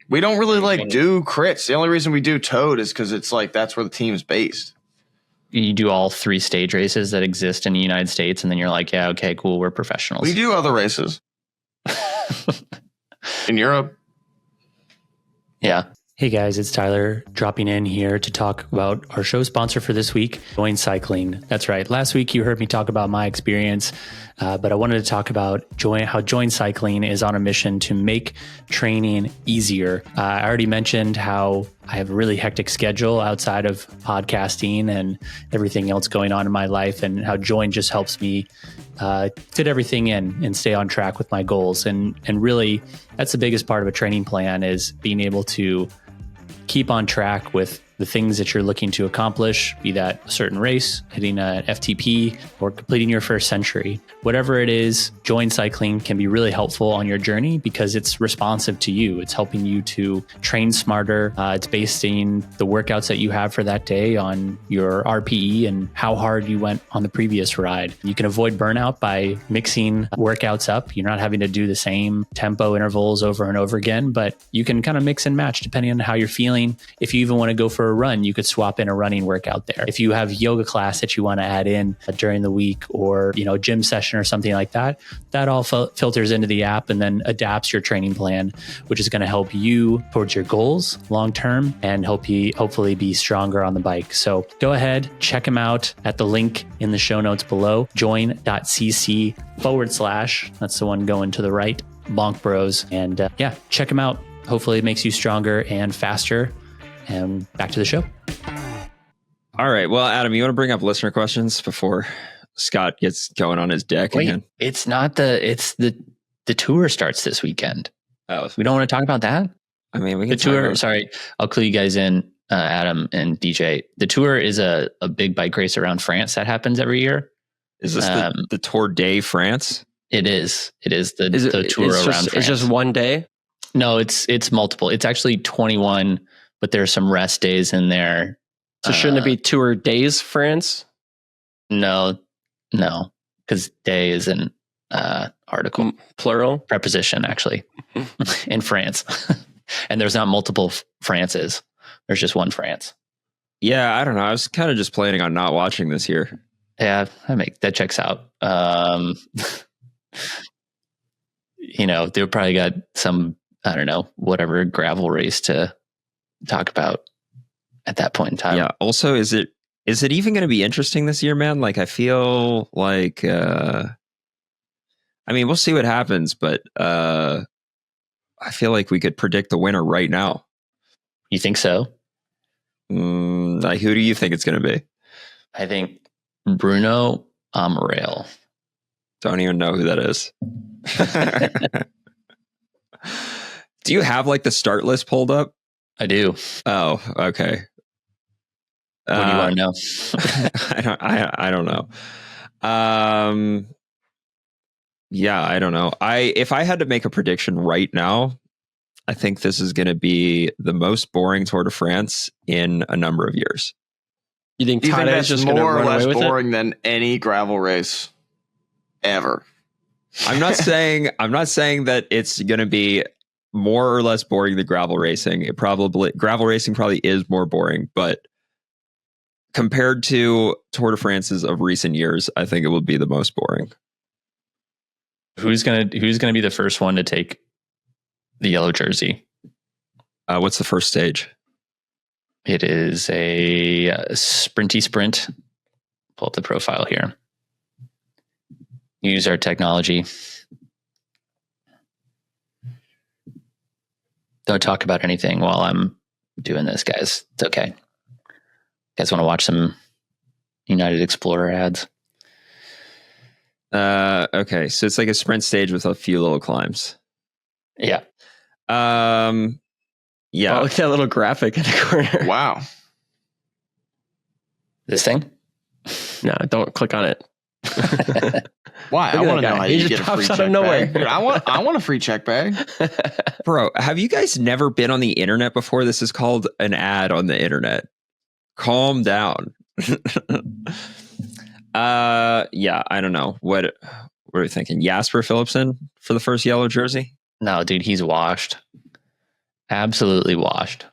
We don't really do crits. The only reason we do Toad is because it's like that's where the team's based. You do all 3 stage races that exist in the United States, and then you're like, yeah, okay, cool, we're professionals. We do other races in Europe. Yeah. Hey guys, it's Tyler dropping in here to talk about our show sponsor for this week, Join Cycling. That's right. Last week you heard me talk about my experience, but I wanted to talk about how Join Cycling is on a mission to make training easier. I already mentioned how I have a really hectic schedule outside of podcasting and everything else going on in my life, and how Join just helps me fit everything in and stay on track with my goals. And really, that's the biggest part of a training plan, is being able to keep on track with the things that you're looking to accomplish, be that a certain race, hitting an FTP, or completing your first century. Whatever it is, Join Cycling can be really helpful on your journey because it's responsive to you. It's helping you to train smarter. It's basing the workouts that you have for that day on your RPE and how hard you went on the previous ride. You can avoid burnout by mixing workouts up. You're not having to do the same tempo intervals over and over again, but you can kind of mix and match depending on how you're feeling. If you even want to go for a run, you could swap in a running workout there. If you have yoga class that you want to add in during the week, or gym session or something like that, that all filters into the app and then adapts your training plan, which is going to help you towards your goals long term and help you hopefully be stronger on the bike. So go ahead, check them out at the link in the show notes below, join.cc/, that's the one going to the right, Bonk Bros. And check them out. Hopefully it makes you stronger and faster. And back to the show. All right. Well, Adam, you want to bring up listener questions before Scott gets going on his deck again? It's not the tour starts this weekend. Oh, we don't want to talk about that. I mean, we can the tour. Sorry, I'll clue you guys in. Adam and DJ. The Tour is a big bike race around France that happens every year. Is this the Tour de France? It is. It is the tour around France. It's just one day? No, it's multiple. It's actually 21, but there's some rest days in there. So shouldn't it be Tour Days France? No, because day is an article. Plural? Preposition, actually, in France. And there's not multiple Frances. There's just one France. Yeah, I don't know. I was kind of just planning on not watching this year. Yeah, that checks out. They probably got some, I don't know, whatever gravel race to talk about at that point in time. Yeah. Also, is it even going to be interesting this year, man? Like, I feel like, we'll see what happens, but I feel like we could predict the winner right now. You think so? Like, who do you think it's going to be? I think Bruno Amaral. Don't even know who that is. Do you have like the start list pulled up? I do. Oh, okay. What do you want to know? I don't know. Yeah, I don't know. If I had to make a prediction right now, I think this is going to be the most boring Tour de France in a number of years. You think that's just more or less boring than any gravel race ever? I'm not saying that it's going to be more or less boring than gravel racing. Gravel racing probably is more boring, but compared to Tour de France's of recent years, I think it will be the most boring. Who's gonna be the first one to take the yellow jersey? What's the first stage? It is a sprinty sprint. Pull up the profile here. Use our technology. Don't talk about anything while I'm doing this, guys. It's okay. You guys want to watch some United Explorer ads? Okay, so it's like a sprint stage with a few little climbs. Yeah. Yeah. Oh, look at that little graphic in the corner. Wow. This thing? No, don't click on it. Why? I want to know how you get a free check bag. Dude, I want a free check bag. Bro, have you guys never been on the internet before? This is called an ad on the internet. Calm down. Yeah, I don't know. What are you thinking? Jasper Philipsen for the first yellow jersey? No, dude, he's washed. Absolutely washed.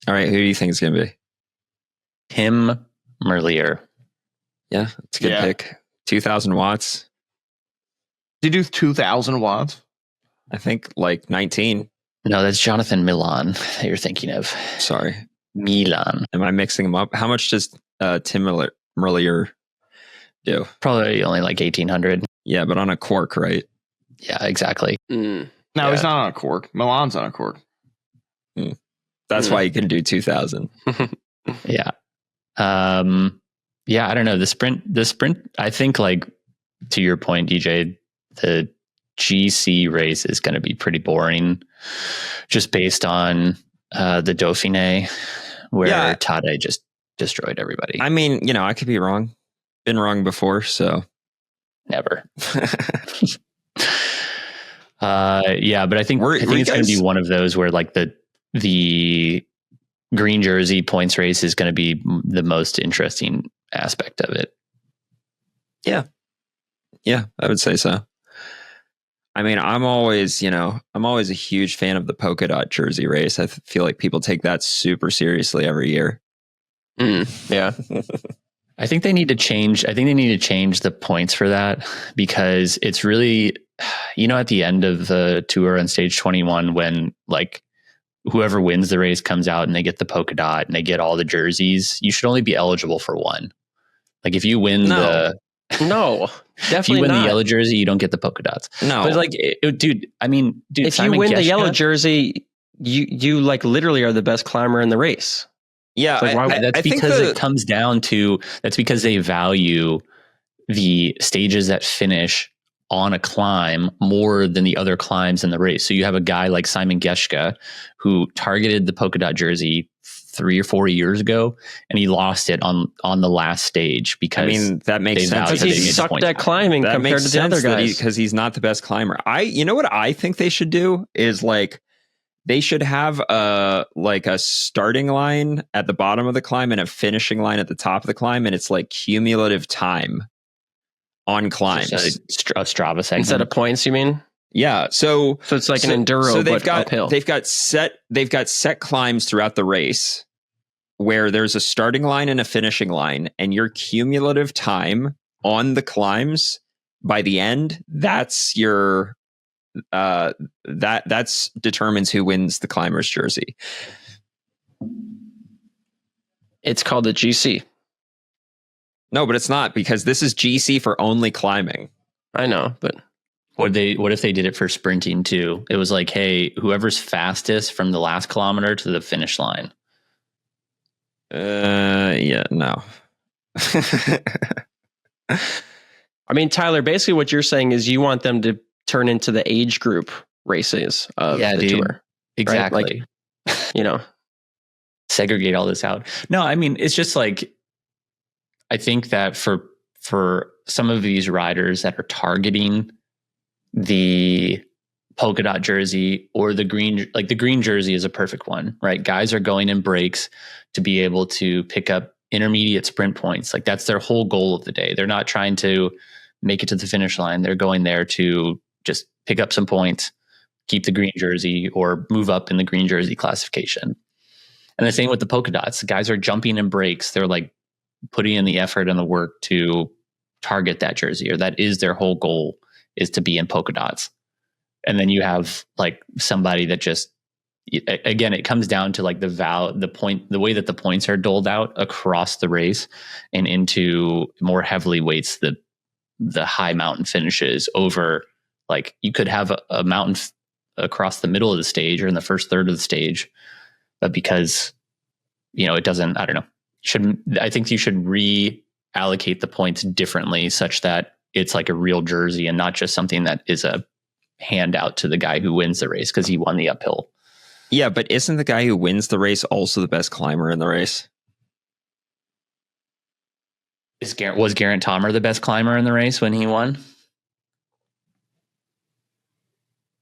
All right, who do you think it's going to be? Tim Merlier. Yeah, it's a good pick. 2,000 watts. Did you do 2,000 watts? I think like 19. No, that's Jonathan Milan that you're thinking of. Sorry. Milan. Am I mixing them up? How much does Tim Merlier do? Probably only like 1,800. Yeah, but on a cork, right? Yeah, exactly. No, he's not on a cork. Milan's on a cork. That's why you can do 2,000. Yeah. Yeah, I don't know. The sprint, I think, like, to your point, DJ, the GC race is going to be pretty boring just based on the Dauphiné, where Tadej just destroyed everybody. I mean, I could be wrong. Been wrong before, so. Never. Yeah, but I think it's going to be one of those where, like, the green jersey points race is going to be the most interesting aspect of it. Yeah, I would say so. I mean, I'm always a huge fan of the polka dot jersey race. I feel like people take that super seriously every year. Yeah. I think they need to change the points for that, because it's really, at the end of the tour on stage 21, when like whoever wins the race comes out and they get the polka dot and they get all the jerseys, you should only be eligible for one. Like if you win No, definitely if you win not. the yellow jersey, you don't get the polka dots. No, but like, dude, if Simon you win the Geschke, yellow jersey, you like literally are the best climber in the race. Yeah, like, that's because it comes down to, that's because they value the stages that finish on a climb more than the other climbs in the race. So you have a guy like Simon Geschke who targeted the polka dot jersey 3 or 4 years ago, and he lost it on the last stage because that makes sense because he sucked at climbing compared to the other guys. Because he's not the best climber. You know what I think they should do is like they should have a starting line at the bottom of the climb and a finishing line at the top of the climb, and it's like cumulative time on climbs. A Strava segment instead of points, you mean? Yeah. So it's like an enduro, but uphill. They've got set climbs throughout the race where there's a starting line and a finishing line, and your cumulative time on the climbs by the end, that's your that's determines who wins the climber's jersey. It's called the GC. No, but it's not, because this is GC for only climbing. I know, but what if they did it for sprinting too? It was like, hey, whoever's fastest from the last kilometer to the finish line. Yeah, no. I mean, Tyler, basically what you're saying is you want them to turn into the age group races of the tour. Exactly. Right? Like, segregate all this out. No, I mean, it's just like, I think that for some of these riders that are targeting the polka dot jersey or the green, like the green jersey is a perfect one, right? Guys are going in breaks to be able to pick up intermediate sprint points. Like that's their whole goal of the day. They're not trying to make it to the finish line. They're going there to just pick up some points, keep the green jersey, or move up in the green jersey classification. And the same with the polka dots. Guys are jumping in breaks. They're like putting in the effort and the work to target that jersey, or that is their whole goal, is to be in polka dots. And then you have like somebody that just, again, it comes down to like the way that the points are doled out across the race and into more heavily weights the high mountain finishes over, like you could have a mountain across the middle of the stage or in the first third of the stage, but because, it doesn't, I don't know, I think you should reallocate the points differently such that it's like a real jersey and not just something that is a handout to the guy who wins the race because he won the uphill. Yeah, but isn't the guy who wins the race also the best climber in the race? Was Geraint Thomas the best climber in the race when he won?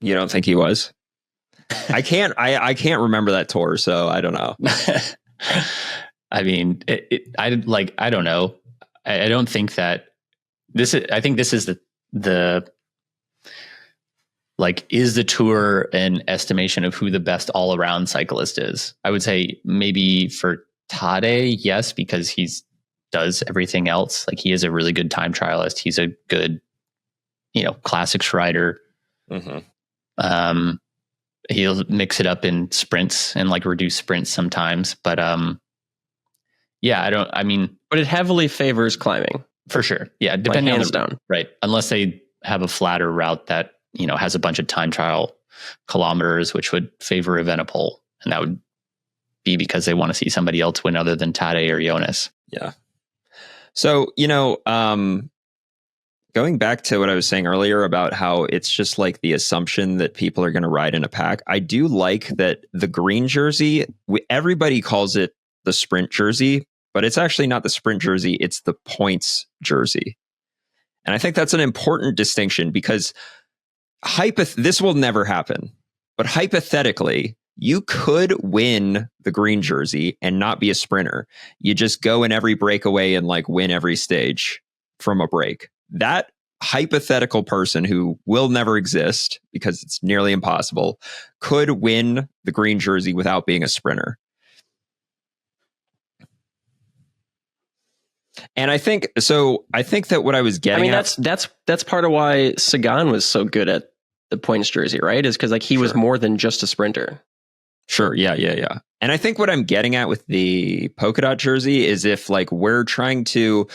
You don't think he was? I can't remember that tour, so I don't know. I mean, I don't know. I don't think that I think this is the like, is the tour an estimation of who the best all around cyclist is? I would say maybe for Tadej, yes, because he does everything else. Like he is a really good time trialist. He's a good, classics rider. Mm-hmm. He'll mix it up in sprints and like reduce sprints sometimes, but but it heavily favors climbing for sure. Yeah, depending on the down, right? Unless they have a flatter route that has a bunch of time trial kilometers, which would favor Evenepoel, and that would be because they want to see somebody else win other than Tadej or Jonas. Yeah. So going back to what I was saying earlier about how it's just like the assumption that people are going to ride in a pack. I do like that the green jersey, everybody calls it the sprint jersey, but it's actually not the sprint jersey. It's the points jersey. And I think that's an important distinction because this will never happen. But hypothetically, you could win the green jersey and not be a sprinter. You just go in every breakaway and like win every stage from a break. That hypothetical person, who will never exist because it's nearly impossible, could win the green jersey without being a sprinter. And I think that what I was getting that's part of why Sagan was so good at the points jersey, right? Is because like he was more than just a sprinter. Sure. Yeah. And I think what I'm getting at with the polka dot jersey is if like if we're trying to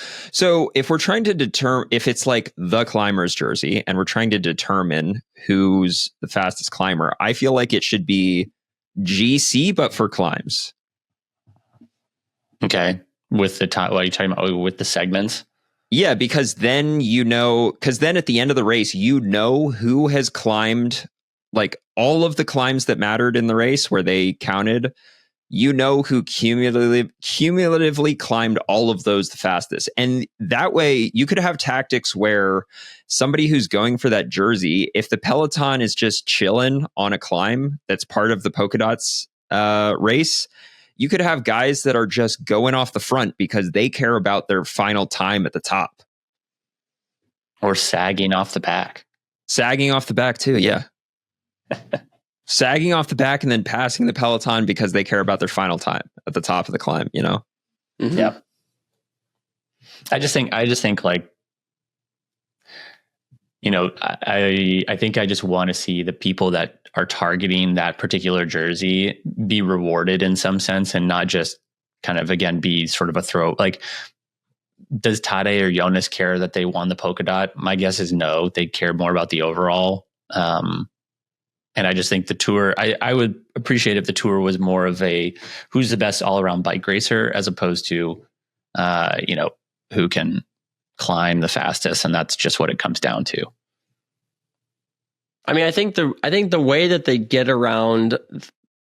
determine if it's like the climber's jersey and we're trying to determine who's the fastest climber, I feel like it should be GC, but for climbs. Okay. With the what are you talking about with the segments? Yeah, because then at the end of the race, who has climbed like all of the climbs that mattered in the race where they counted. Who cumulatively climbed all of those the fastest. And that way you could have tactics where somebody who's going for that jersey, if the peloton is just chilling on a climb that's part of the polka dots race, you could have guys that are just going off the front because they care about their final time at the top. Or sagging off the back. Sagging off the back too, yeah. Sagging off the back and then passing the peloton because they care about their final time at the top of the climb, Mm-hmm. Yeah. I just think like, I think I just want to see the people that are targeting that particular jersey be rewarded in some sense and not just kind of, again, be sort of a throw. Like, does Tade or Jonas care that they won the polka dot? My guess is no. They care more about the overall. And I just think the tour, I would appreciate if the tour was more of a who's the best all around bike racer as opposed to, who can climb the fastest. And that's just what it comes down to. I mean, I think the way that they get around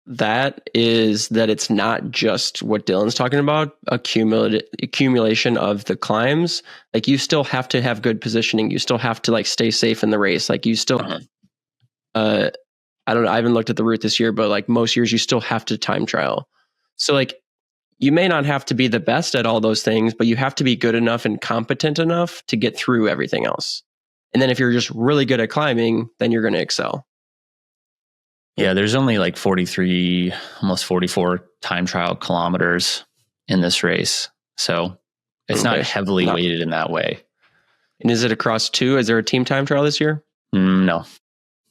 that is that it's not just what Dylan's talking about, accumulation of the climbs. Like, you still have to have good positioning. You still have to like stay safe in the race. Like, you still, I don't know. I haven't looked at the route this year, but like most years you still have to time trial. So like, you may not have to be the best at all those things, but you have to be good enough and competent enough to get through everything else. And then if you're just really good at climbing, then you're going to excel. Yeah, there's only like 43, almost 44 time trial kilometers in this race. So it's not heavily weighted in that way. And is it across two? Is there a team time trial this year? No,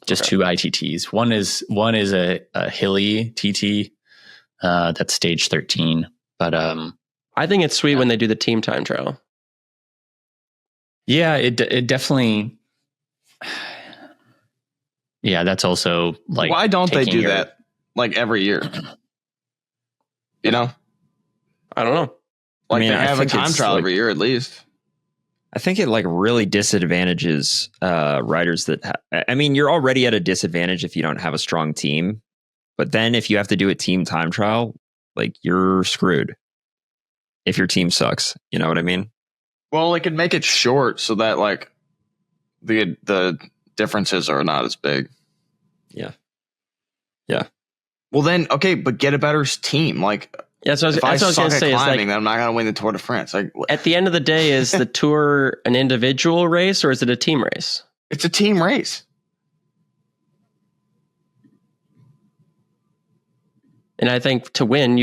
just two ITTs. One is a hilly TT that's stage 13. But I think it's sweet when they do the team time trial. Yeah, it definitely. Yeah, that's also like. Why don't they do that like every year? I don't know. Like, they have a time trial every year at least. I think it like really disadvantages riders that. You're already at a disadvantage if you don't have a strong team, but then if you have to do a team time trial, like, you're screwed. If your team sucks, you know what I mean? Well, it could make it short so that like the differences are not as big. Yeah. Well then, okay, but get a better team. Like, yeah, so if I suck at climbing, then I'm not going to win the Tour de France. Like, at the end of the day, is the Tour an individual race or is it a team race? It's a team race. And I think to win,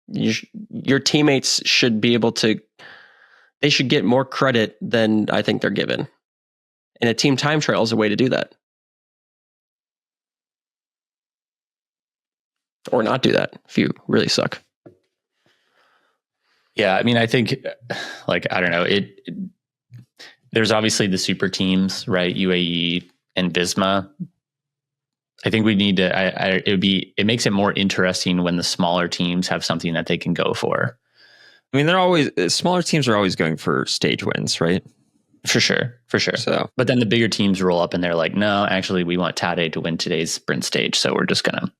your teammates should be able to. They should get more credit than I think they're given. And a team time trial is a way to do that. Or not do that if you really suck. Yeah, I think, like, I don't know. There's obviously the super teams, right? UAE and Visma. I think we need to. It makes it more interesting when the smaller teams have something that they can go for. Smaller teams are always going for stage wins, right? For sure. So, but then the bigger teams roll up and they're like, no, actually, we want Tade to win today's sprint stage, so we're just gonna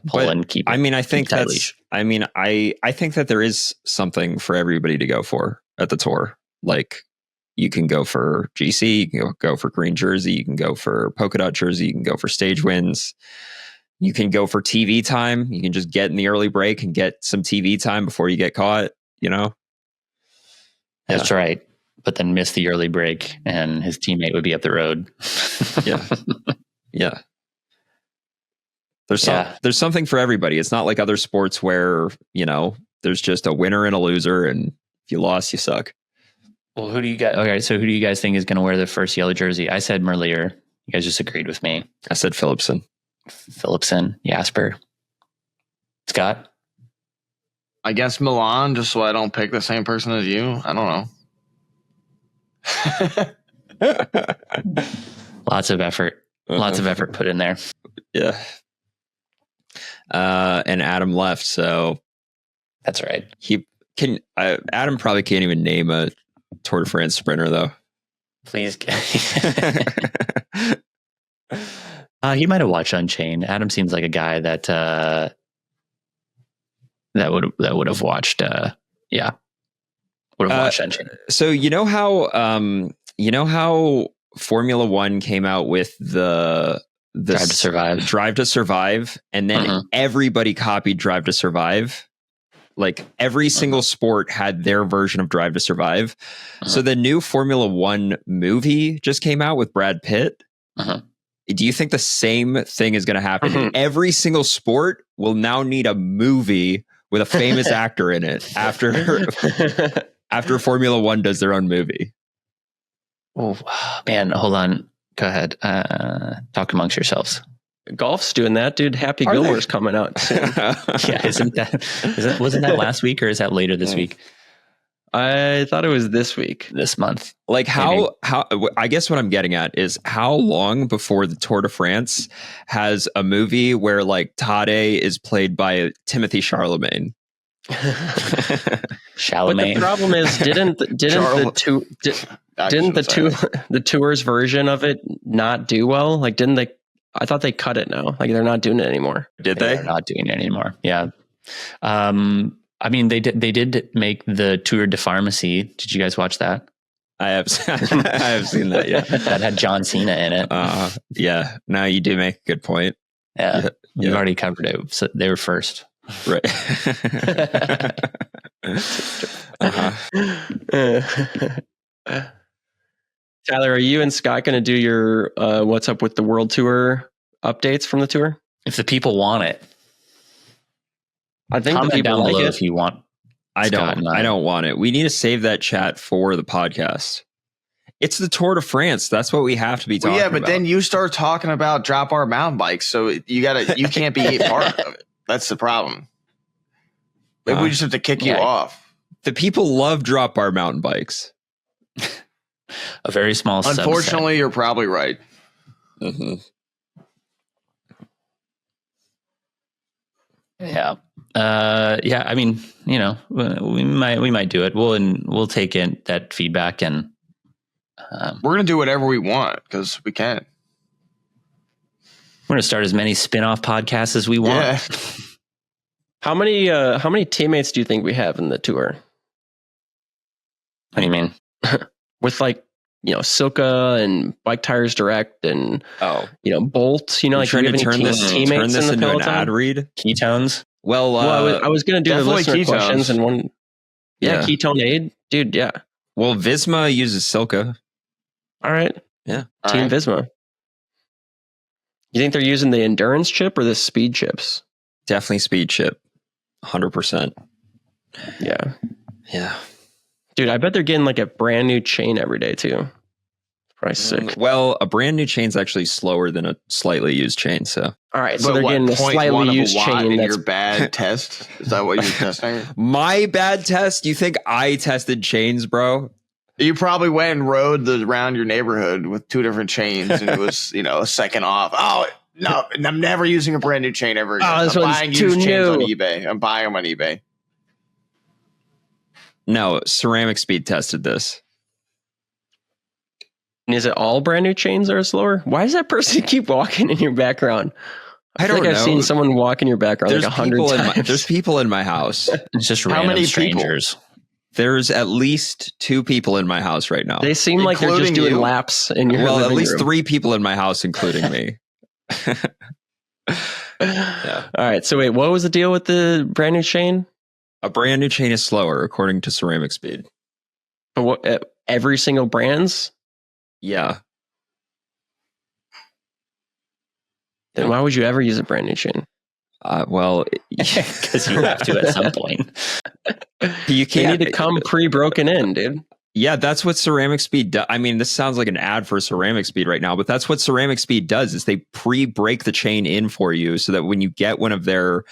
pull and keep. I think that there is something for everybody to go for at the Tour. Like, you can go for GC, you can go for green jersey, you can go for polka dot jersey, you can go for stage wins. You can go for TV time. You can just get in the early break and get some TV time before you get caught, That's right. But then miss the early break and his teammate would be up the road. Yeah. There's something for everybody. It's not like other sports where, there's just a winner and a loser, and if you lost, you suck. Well, who do you guys think is going to wear the first yellow jersey? I said Merlier. You guys just agreed with me. I said Philipsen, Jasper, Scott. I guess Milan, just so I don't pick the same person as you. I don't know. Lots of effort put in there. Yeah. And Adam left, so that's right. Adam probably can't even name a Tour de France sprinter though. Please. He might have watched Unchained. Adam seems like a guy that would have watched. Would have watched Unchained. So you know how Formula One came out with the Drive to Survive, and then everybody copied Drive to Survive. Like every single sport had their version of Drive to Survive. So the new Formula One movie just came out with Brad Pitt. Do you think the same thing is going to happen? Every single sport will now need a movie with a famous actor in it after Formula One does their own movie. Oh man, hold on. Go ahead. Talk amongst yourselves. Golf's doing that, dude. Happy Gilmore's coming out soon. Yeah, wasn't that last week or is that later this week? I thought it was this week. This month. Like how I guess what I'm getting at is how long before the Tour de France has a movie where like Tade is played by Timothy Chalamet. But the problem is, didn't the tour's version of it not do well? Like, didn't they? I thought they cut it now. Like, they're not doing it anymore. Did they? They're not doing it anymore. Yeah. I mean, they did make the Tour de Pharmacie. Did you guys watch that? I have seen that. Yeah, that had John Cena in it. Yeah. No, you do make a good point. Yeah, we've already covered it. So they were first. Right. Tyler, are you and Scott going to do your what's up with the World Tour updates from the tour? If the people want it. I think the people like it. If you want. I don't want it. We need to save that chat for the podcast. It's the Tour de France. That's what we have to be talking about. Yeah, but then you start talking about drop bar mountain bikes, so you can't be part of it. That's the problem. Maybe we just have to kick you off. The people love drop bar mountain bikes. A very small subset. Unfortunately, you're probably right. Yeah. Yeah. I mean, you know, we might do it. We'll take in that feedback and we're going to do whatever we want because we can. We're going to start as many spin-off podcasts as we want. Yeah. How many teammates do you think we have in the tour? What do you mean? With like, you know, SILCA and Bike Tires Direct and Bolt, you know, like trying to turn this into an ad read. Ketones. Well, I was going to do the listener ketones. questions and one. Yeah, KETONEAID, dude. Yeah. Well, Visma uses SILCA. All right. Yeah. Team Visma. You think they're using the endurance chip or the speed chips? Definitely speed chip. 100%. Yeah. Yeah. Dude, I bet they're getting like a brand new chain every day too. Probably sick. Well, a brand new chain's actually slower than a slightly used chain. So, all right. So they're getting a slightly used chain. That's your bad test. Is that what you're testing? My bad test? You think I tested chains, bro? You probably went and rode around your neighborhood with two different chains, and it was, a second off. Oh no, I'm never using a brand new chain ever again. I'm buying used chains on eBay. I'm buying them on eBay. No, Ceramic Speed tested this. And is it all brand new chains that are slower? Why does that person keep walking in your background? I don't know. I've seen someone walk in your background like 100 times. There's people in my house. It's just random strangers. People? There's at least 2 people in my house right now. They seem like they're just doing laps in your living room. At least 3 people in my house, including me. Yeah. All right. So wait, what was the deal with the brand new chain? A brand new chain is slower, according to Ceramic Speed. But what? Every single brand's? Yeah. Then why would you ever use a brand new chain? Well, because you have to at some point. You need to come pre-broken in, dude. Yeah, that's what Ceramic Speed does. I mean, this sounds like an ad for Ceramic Speed right now, but that's what Ceramic Speed does is they pre-break the chain in for you so that when you get one of their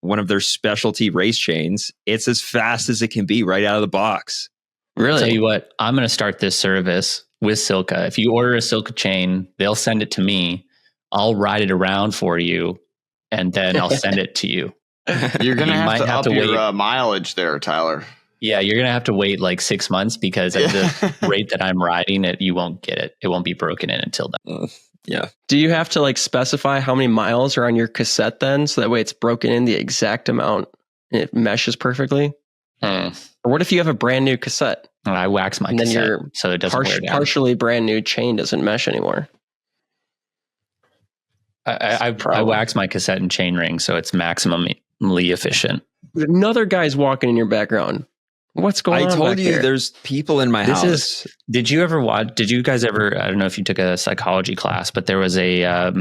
one of their specialty race chains, it's as fast as it can be right out of the box. Really? I'll tell you what, I'm going to start this service with SILCA. If you order a SILCA chain, they'll send it to me. I'll ride it around for you, and then I'll send it to you. You're going to have to up your mileage there, Tyler. Yeah, you're going to have to wait like 6 months because at the rate that I'm riding it, you won't get it. It won't be broken in until then. Yeah. Do you have to like specify how many miles are on your cassette then? So that way it's broken in the exact amount and it meshes perfectly? Or what if you have a brand new cassette? I wax my cassette so it doesn't wear down. Partially brand new chain doesn't mesh anymore. I wax my cassette and chain ring so it's maximally efficient. Another guy's walking in your background. What's going on? I told you there? There's people in my house. Did you guys ever, I don't know if you took a psychology class, but there was a, I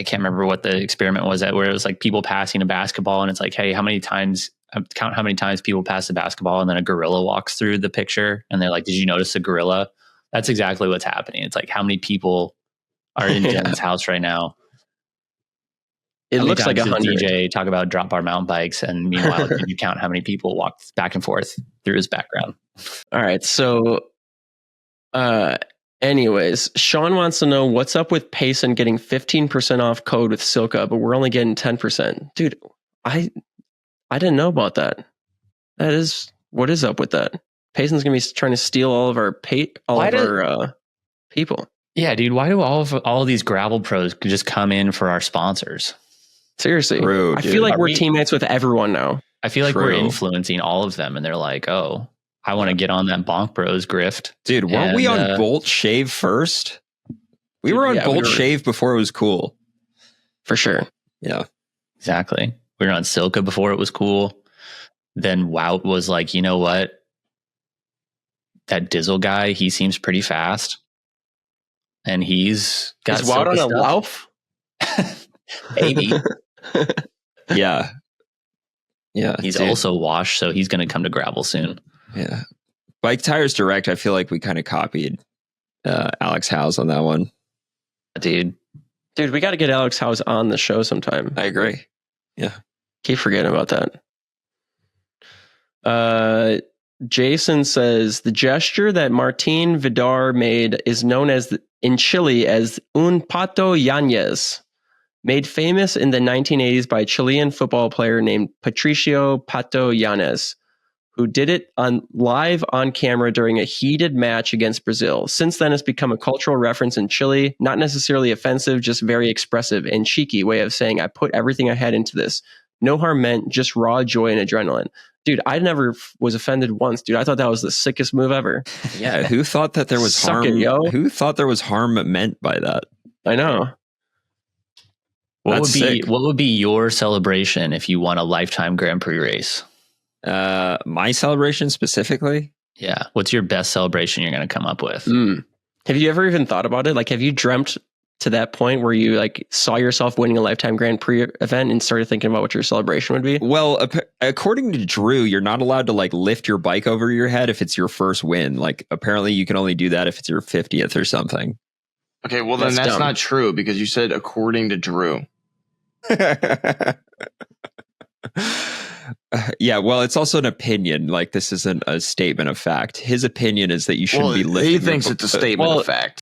can't remember what the experiment was where it was like people passing a basketball and it's like, hey, count how many times people pass the basketball and then a gorilla walks through the picture. And they're like, did you notice a gorilla? That's exactly what's happening. It's like how many people are in Jen's house right now. It looks like 100. DJ talk about drop bar mountain bikes, and meanwhile, you count how many people walked back and forth through his background. All right. So, anyways, Sean wants to know what's up with Payson getting 15% off code with SILCA, but we're only getting 10%. Dude, I didn't know about that. What is up with that? Payson's gonna be trying to steal all of our people. Yeah, dude. Why do all of these gravel pros just come in for our sponsors? Seriously, I feel like we're teammates with everyone now. I feel like we're influencing all of them, and they're like, "Oh, I want to get on that Bonk Bros grift." Dude, weren't we on Bolt Shave first? We were on Bolt Shave before it was cool. For sure. Yeah, exactly. We were on SILCA before it was cool. Then Wout was like, you know what? That Dizzle guy, he seems pretty fast, and he's got Is Wout on a Lauf? Maybe. Yeah. He's also washed, so he's going to come to gravel soon. Yeah. Bike Tires Direct, I feel like we kind of copied Alex Howes on that one. Dude, we got to get Alex Howes on the show sometime. I agree. Yeah. Keep forgetting about that. Jason says, the gesture that Martin Vidar made is known in Chile as un pato Yanez. Made famous in the 1980s by a Chilean football player named Patricio Pato Yanez, who did it live on camera during a heated match against Brazil. Since then, it's become a cultural reference in Chile, not necessarily offensive, just very expressive and cheeky way of saying, I put everything I had into this. No harm meant, just raw joy and adrenaline. Dude, I never was offended once, dude. I thought that was the sickest move ever. Yeah, who thought that there was harm? Who thought there was harm meant by that? I know. What would be your celebration if you won a lifetime Grand Prix race? My celebration specifically? Yeah. What's your best celebration you're going to come up with? Have you ever even thought about it? Like, have you dreamt to that point where you like saw yourself winning a lifetime Grand Prix event and started thinking about what your celebration would be? Well, according to Drew, you're not allowed to like lift your bike over your head if it's your first win. Like, apparently you can only do that if it's your 50th or something. Okay, well then that's not true because you said according to Drew. Yeah, well, it's also an opinion. Like, this isn't a statement of fact. His opinion is that you shouldn't be lifting. He thinks it's a statement of fact.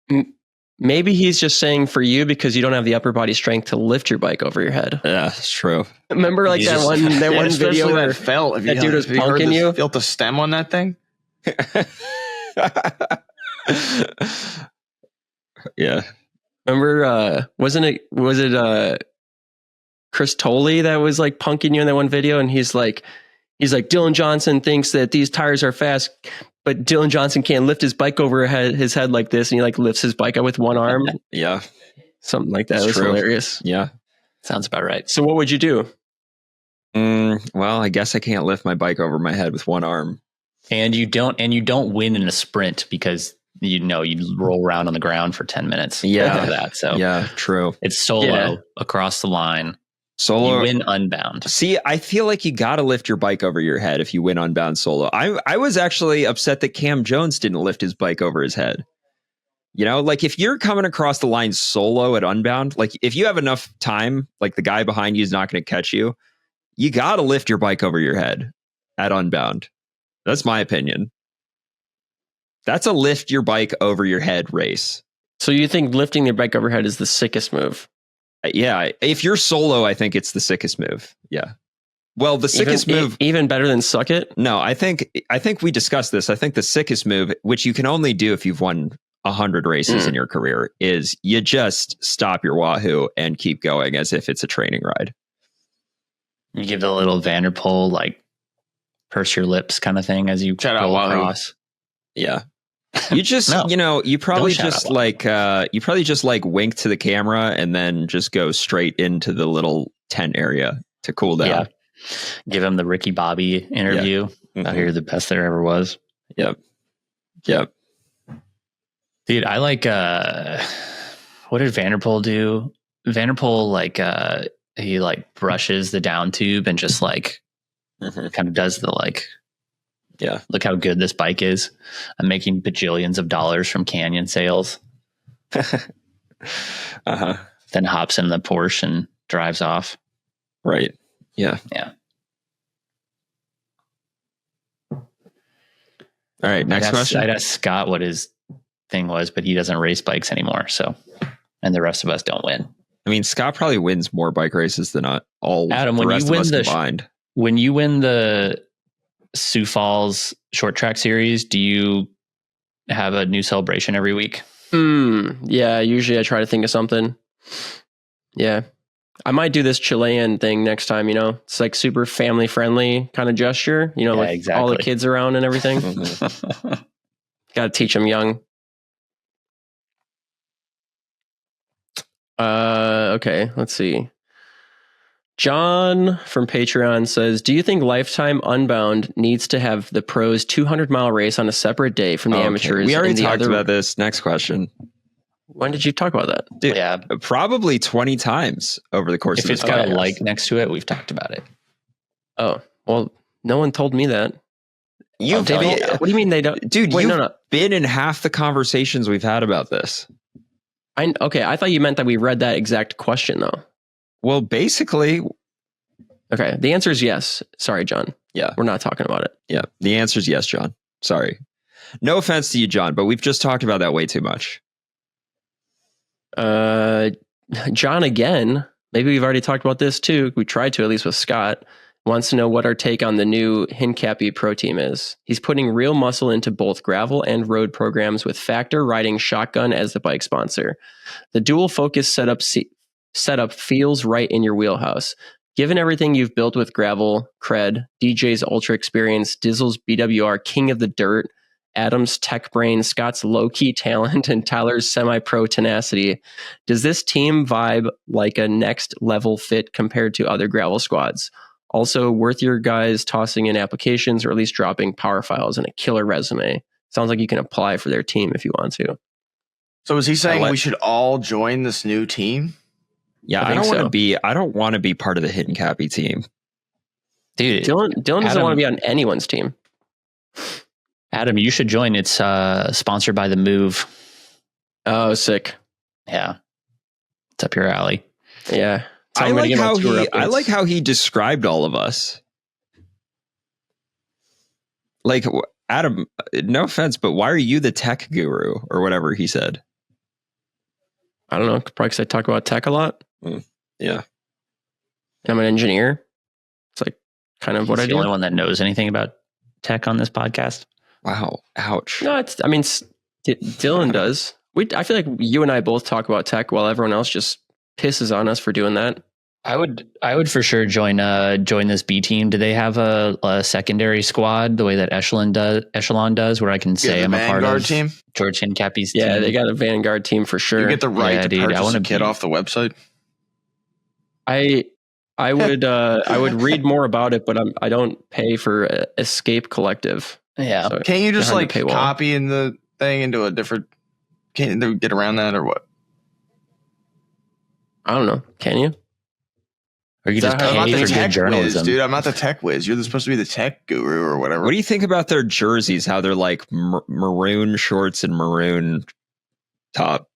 Maybe he's just saying for you because you don't have the upper body strength to lift your bike over your head. Yeah, it's true. Remember, like that one video where that dude was punking you. Felt the stem on that thing. Yeah. Remember? Was it Chris Tolley that was like punking you in that one video, and he's like Dylan Johnson thinks that these tires are fast, but Dylan Johnson can't lift his bike over his head like this, and he like lifts his bike up with one arm. Yeah, something like that. It was hilarious. Yeah, sounds about right. So what would you do? Well, I guess I can't lift my bike over my head with one arm, and you don't win in a sprint because you roll around on the ground for 10 minutes. Yeah, that. So yeah, true. It's solo across the line. Solo, you win unbound. See, I feel like you got to lift your bike over your head if you win unbound solo. I was actually upset that Cam Jones didn't lift his bike over his head. You know, like if you're coming across the line solo at unbound, like if you have enough time, like the guy behind you is not going to catch you, you got to lift your bike over your head at unbound. That's my opinion. That's a lift your bike over your head race. So you think lifting your bike overhead is the sickest move? Yeah, if you're solo, I think it's the sickest move. Yeah. Well, the sickest move, even better than suck it. No, I think we discussed this. I think the sickest move, which you can only do if you've won 100 races in your career, is you just stop your Wahoo and keep going as if it's a training ride. You give the little Vanderpool, like, purse your lips kind of thing as you Shout out go Wahoo. across. Yeah. You just, you probably just like wink to the camera and then just go straight into the little tent area to cool down. Yeah. Give him the Ricky Bobby interview. Yeah. I hear the best there ever was. Yep. Dude, I like, what did Vanderpool do? Vanderpool, like, he like brushes the down tube and just like kind of does the like, look how good this bike is. I'm making bajillions of dollars from Canyon sales. Then hops in the Porsche and drives off. Right. Yeah. All right. Next question. I'd ask Scott what his thing was, but he doesn't race bikes anymore. So, and the rest of us don't win. I mean, Scott probably wins more bike races than all Adam, the rest of us combined. When you win the Sioux Falls short track series, do you have a new celebration every week? Yeah, usually I try to think of something. Yeah. I might do this Chilean thing next time, It's like super family friendly kind of gesture, with all the kids around and everything. Got to teach them young. Okay, let's see. John from Patreon says, do you think Lifetime Unbound needs to have the pros 200-mile race on a separate day from the amateurs? We already talked about this. Next question. When did you talk about that? Dude, yeah, probably 20 times over the course of this. If it's got a like next to it, we've talked about it. Oh, well, no one told me that. What do you mean they don't? Dude, you've been in half the conversations we've had about this. Okay, I thought you meant that we read that exact question, though. Well, basically. Okay, the answer is yes. Sorry, John. Yeah. We're not talking about it. Yeah, the answer is yes, John. Sorry. No offense to you, John, but we've just talked about that way too much. John, again, maybe we've already talked about this too. We tried to, at least with Scott. Wants to know what our take on the new Hincapie Pro Team is. He's putting real muscle into both gravel and road programs with Factor riding shotgun as the bike sponsor. The dual focus setup feels right in your wheelhouse. Given everything you've built with gravel, Cred, DJ's Ultra Experience, Dizzle's BWR King of the Dirt, Adam's tech brain, Scott's low-key talent, and Tyler's semi-pro tenacity, does this team vibe like a next level fit compared to other gravel squads? Also, worth your guys tossing in applications or at least dropping power files and a killer resume. Sounds like you can apply for their team if you want to. So is he saying we should all join this new team? Yeah, I don't want to be part of the Hincapie team. Dude, Dylan doesn't want to be on anyone's team. Adam, you should join. It's sponsored by The Move. Oh, sick. Yeah. It's up your alley. Yeah. I like how he described all of us. Like, Adam, no offense, but why are you the tech guru or whatever he said? I don't know. Probably because I talk about tech a lot. Yeah. I'm an engineer. It's like kind of what I do. The only one that knows anything about tech on this podcast. Wow. Ouch. No, Dylan does. I feel like you and I both talk about tech while everyone else just pisses on us for doing that. I would for sure join this B team. Do they have a secondary squad the way that Echelon does, where I can say I'm a part of team? George Hincapie's team? Yeah, they got a Vanguard team for sure. You get the right to purchase a kit off the website. I would read more about it, but I don't pay for Escape Collective. Yeah. So can't you just like copy in the thing into a different? Can't they get around that or what? I don't know. Can you? Or you just pay for good journalism, dude. I'm not the tech whiz. You're supposed to be the tech guru or whatever. What do you think about their jerseys? How they're like maroon shorts and maroon top.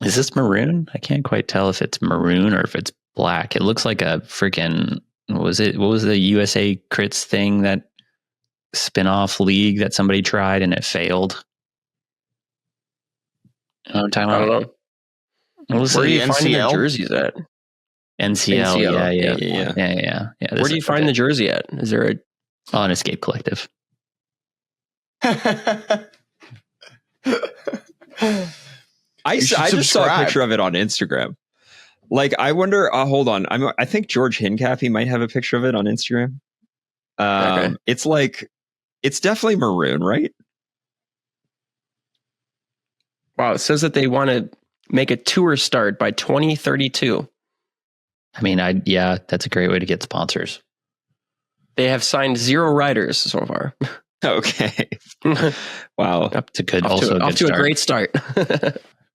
Is this maroon? I can't quite tell if it's maroon or if it's black. It looks like a freaking. What was the USA Crits thing, that spin-off league that somebody tried and it failed? You know what I'm talking about? I don't know. Where are you finding their jerseys at? NCL. Yeah. Where do you find the jersey at? Is there on Escape Collective? I just saw a picture of it on Instagram. Like, I wonder. Hold on. I think George Hincapie might have a picture of it on Instagram. Okay. It's definitely maroon, right? Wow. It says that they want to make a tour start by 2032. I mean, that's a great way to get sponsors. They have signed 0 riders so far. Okay. Wow. Off to a great start.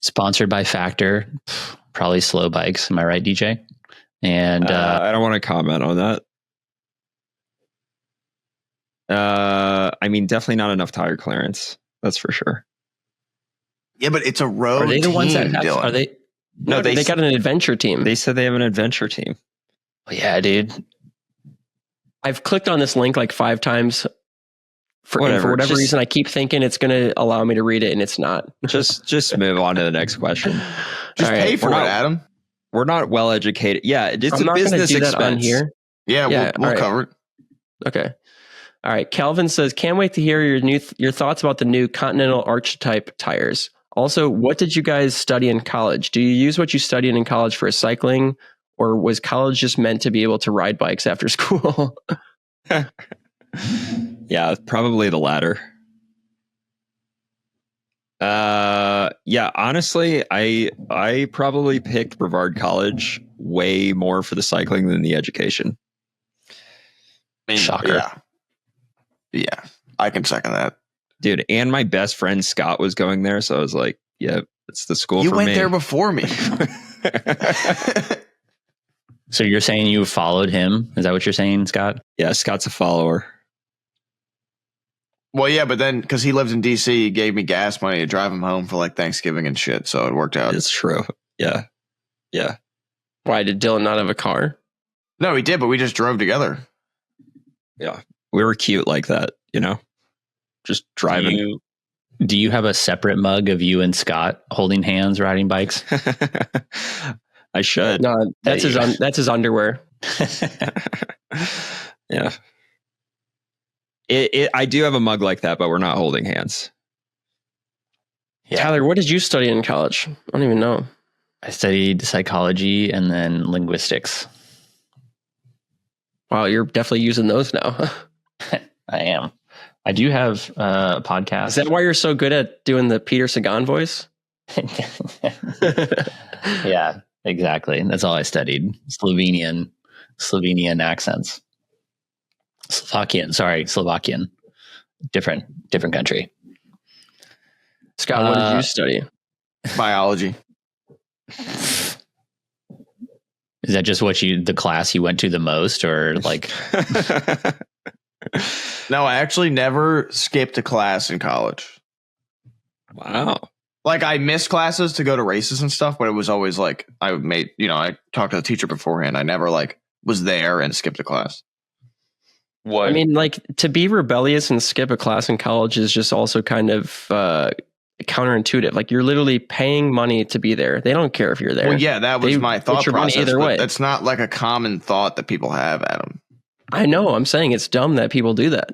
Sponsored by Factor, probably slow bikes. Am I right, DJ? And I don't want to comment on that. I mean, definitely not enough tire clearance. That's for sure. Yeah, but it's a road team. Are they the ones that have, are they? No, they got an adventure team. They said they have an adventure team. Oh, yeah, dude. I've clicked on this link like 5 times. For whatever reason, I keep thinking it's going to allow me to read it, and it's not. Just move on to the next question. Just pay for it, Adam. We're not well educated. Yeah, it's a business expense. On here. Yeah, we'll cover it. Okay. All right. Calvin says, can't wait to hear your thoughts about the new Continental Archetype tires. Also, what did you guys study in college? Do you use what you studied in college for cycling, or was college just meant to be able to ride bikes after school? Yeah, probably the latter. Yeah, honestly, I probably picked Brevard College way more for the cycling than the education. Shocker. Yeah, I can second that. Dude, and my best friend Scott was going there, so I was like, yeah, it's the school for me. You went there before me. So you're saying you followed him? Is that what you're saying, Scott? Yeah, Scott's a follower. Well, yeah, but then because he lives in DC, he gave me gas money to drive him home for like Thanksgiving and shit, so it worked out. It's true. Yeah. Why did Dylan not have a car? No, he did, but we just drove together. Yeah, we were cute like that, just driving. Do you have a separate mug of you and Scott holding hands riding bikes? I should. No, that's his underwear. Yeah. I do have a mug like that, but we're not holding hands. Yeah. Tyler, what did you study in college? I don't even know. I studied psychology and then linguistics. Wow, you're definitely using those now. I am. I do have a podcast. Is that why you're so good at doing the Peter Sagan voice? Yeah, exactly. That's all I studied. Slovenian accents. Slovakian. Different country. Scott, what did you study? Biology. Is that just the class you went to the most, or like? No, I actually never skipped a class in college. Wow. Like, I missed classes to go to races and stuff, but it was always like I talked to the teacher beforehand. I never like was there and skipped a class. What? I mean, like, to be rebellious and skip a class in college is just also kind of counterintuitive. Like, you're literally paying money to be there. They don't care if you're there. Well, yeah, that was my thought process. Either way. That's not like a common thought that people have, Adam. I know. I'm saying it's dumb that people do that.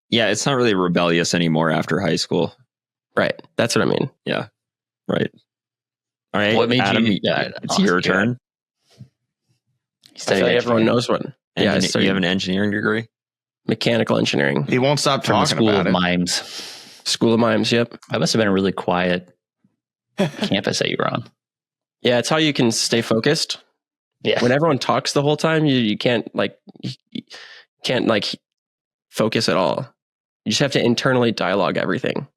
Yeah, it's not really rebellious anymore after high school. Right. That's what I mean. Yeah. Right. All right. What made Adam, you? It's your turn. I feel like everyone knows what. Yeah, you have an engineering degree? Mechanical engineering. He won't stop talking about it. School of Mimes, yep. That must have been a really quiet campus that you were on. Yeah, it's how you can stay focused. Yeah. When everyone talks the whole time, you can't focus at all. You just have to internally dialogue everything.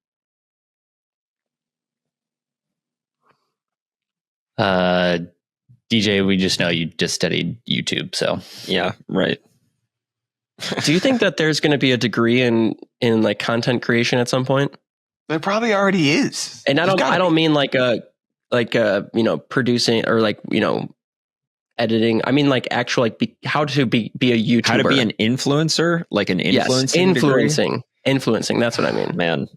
DJ, we just know you just studied YouTube, so yeah, right. Do you think that there's going to be a degree in like content creation at some point? There probably already is. And I don't mean like producing or editing. I mean like actual how to be a YouTuber. How to be an influencer, like an influencing. Yes, influencing. That's what I mean. Man,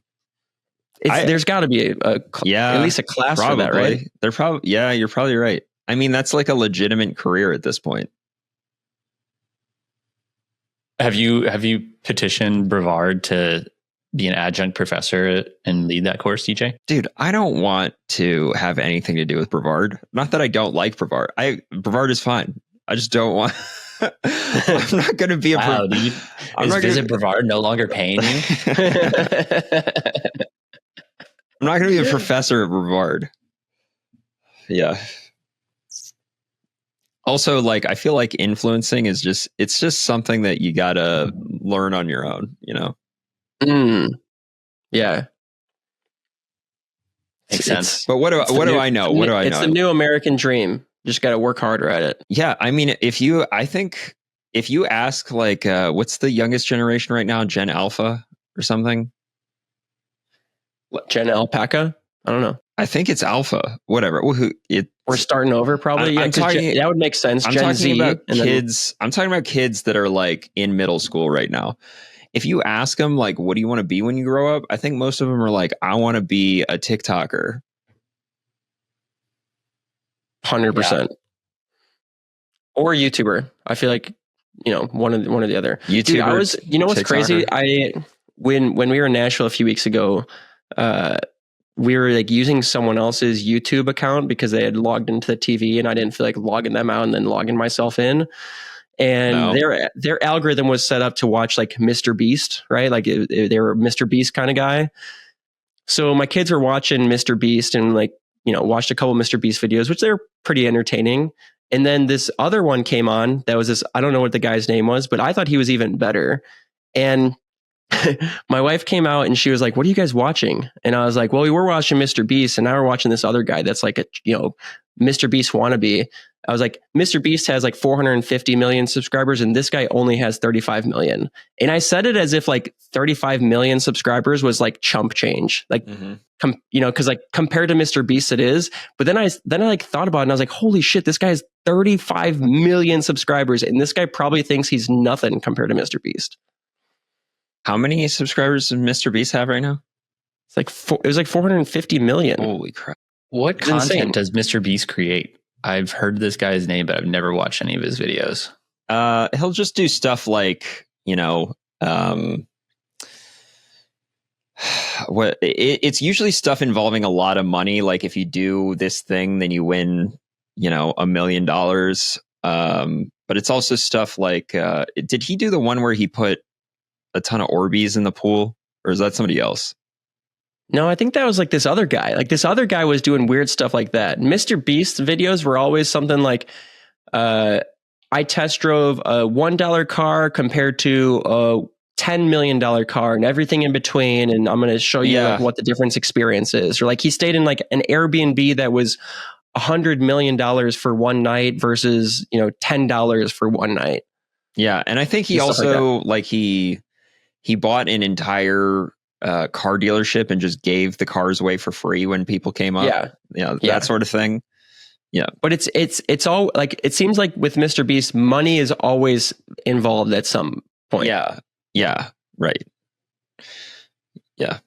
There's got to be at least a class for that, right? They're probably, you're probably right. I mean, that's like a legitimate career at this point. Have you petitioned Brevard to be an adjunct professor and lead that course, DJ? Dude, I don't want to have anything to do with Brevard. Not that I don't like Brevard. Brevard is fine. I just don't want. I'm not going to be a. Wow, dude. Is Visit Brevard no longer paying you? I'm not going to be a professor at Brevard. Yeah. Also, like, I feel like influencing is it's just something that you got to learn on your own, you know? Yeah. Makes sense. But what do I know? What do I know? It's the new American dream. Just got to work harder at it. Yeah. I mean, if you ask, like, what's the youngest generation right now? Gen Alpha or something? Gen Alpaca? I don't know. I think it's Alpha. Whatever. We're starting over, probably. That would make sense. I'm talking about kids. I'm talking about kids that are like in middle school right now. If you ask them, like, what do you want to be when you grow up? I think most of them are like, I want to be a TikToker. 100%. Or YouTuber. I feel like, one or the other. YouTuber. Dude, what's crazy? When we were in Nashville a few weeks ago, we were like using someone else's YouTube account because they had logged into the TV and I didn't feel like logging them out and then logging myself in. And their algorithm was set up to watch like Mr. Beast, right? Like they were a Mr. Beast kind of guy. So my kids were watching Mr. Beast and like, watched a couple Mr. Beast videos, which they're pretty entertaining. And then this other one came on that was this, I don't know what the guy's name was, but I thought he was even better. And my wife came out and she was like, what are you guys watching? And I was like, well, we were watching Mr. Beast and now we're watching this other guy that's like a, Mr. Beast wannabe. I was like, Mr. Beast has like 450 million subscribers and this guy only has 35 million. And I said it as if like 35 million subscribers was like chump change. Like, cause like compared to Mr. Beast it is. But then I like thought about it and I was like, holy shit, this guy has 35 million subscribers. And this guy probably thinks he's nothing compared to Mr. Beast. How many subscribers does Mr. Beast have right now? It's like it was like 450 million. Holy crap. What content does Mr. Beast create? I've heard this guy's name, but I've never watched any of his videos. He'll just do stuff like, it's usually stuff involving a lot of money. Like if you do this thing, then you win, $1 million. But it's also stuff like, did he do the one where he put a ton of Orbeez in the pool, or is that somebody else? No, I think that was like this other guy. Like this other guy was doing weird stuff like that. Mr. Beast videos were always something like, I test drove a $1 car compared to a $10 million car and everything in between. And I'm going to show you like what the difference experience is. Or like he stayed in like an Airbnb that was $100 million for one night versus, $10 for one night. Yeah. And I think he also like he bought an entire car dealership and just gave the cars away for free when people came up. That sort of thing. Yeah. But it's all like, it seems like with Mr. Beast, money is always involved at some point. Yeah. Yeah. Right. Yeah.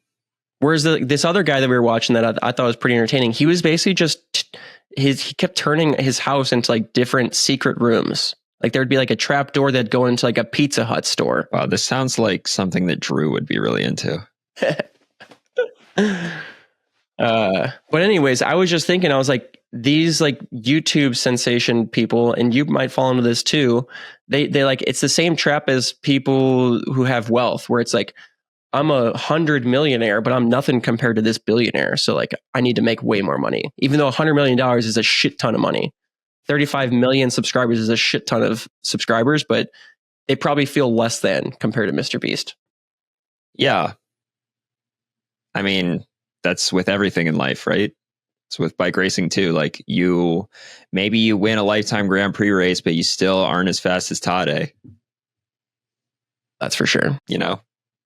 Whereas this other guy that we were watching that I thought was pretty entertaining, he was basically just he kept turning his house into like different secret rooms. Like there'd be like a trap door that'd go into like a Pizza Hut store. Wow. This sounds like something that Drew would be really into. But anyways, I was just thinking, I was like, these like YouTube sensation people, and you might fall into this too. They like, it's the same trap as people who have wealth, where it's like, I'm 100 millionaire, but I'm nothing compared to this billionaire. So like, I need to make way more money, even though $100 million is a shit ton of money. 35 million subscribers is a shit ton of subscribers, but they probably feel less than compared to Mr. Beast. Yeah. I mean, that's with everything in life, right? It's with bike racing too. Like maybe you win a lifetime Grand Prix race, but you still aren't as fast as Tade. That's for sure.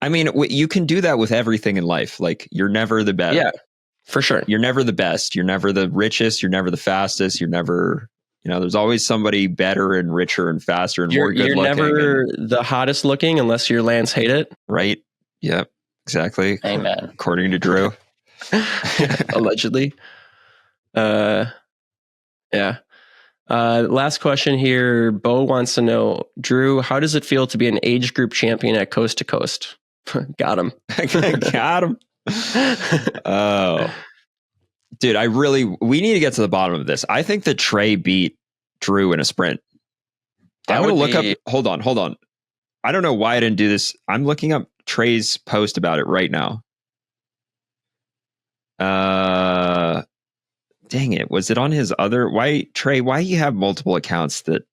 I mean, you can do that with everything in life. Like you're never the best. Yeah, for sure. You're never the best. You're never the richest. You're never the fastest. You're never, there's always somebody better and richer and faster and more good looking. You're never the hottest looking unless you're Lance Hayden. Right. Yep. Exactly. Amen. According to Drew. Allegedly. Yeah. Last question here. Bo wants to know, Drew, how does it feel to be an age group champion at Coast to Coast? Got him. Got him. Oh, dude, we need to get to the bottom of this. I think that Trey beat Drew in a sprint. I'm going to look up. Hold on. I don't know why I didn't do this. I'm looking up Trey's post about it right now. Dang it. Was it on his other? Trey, why you have multiple accounts that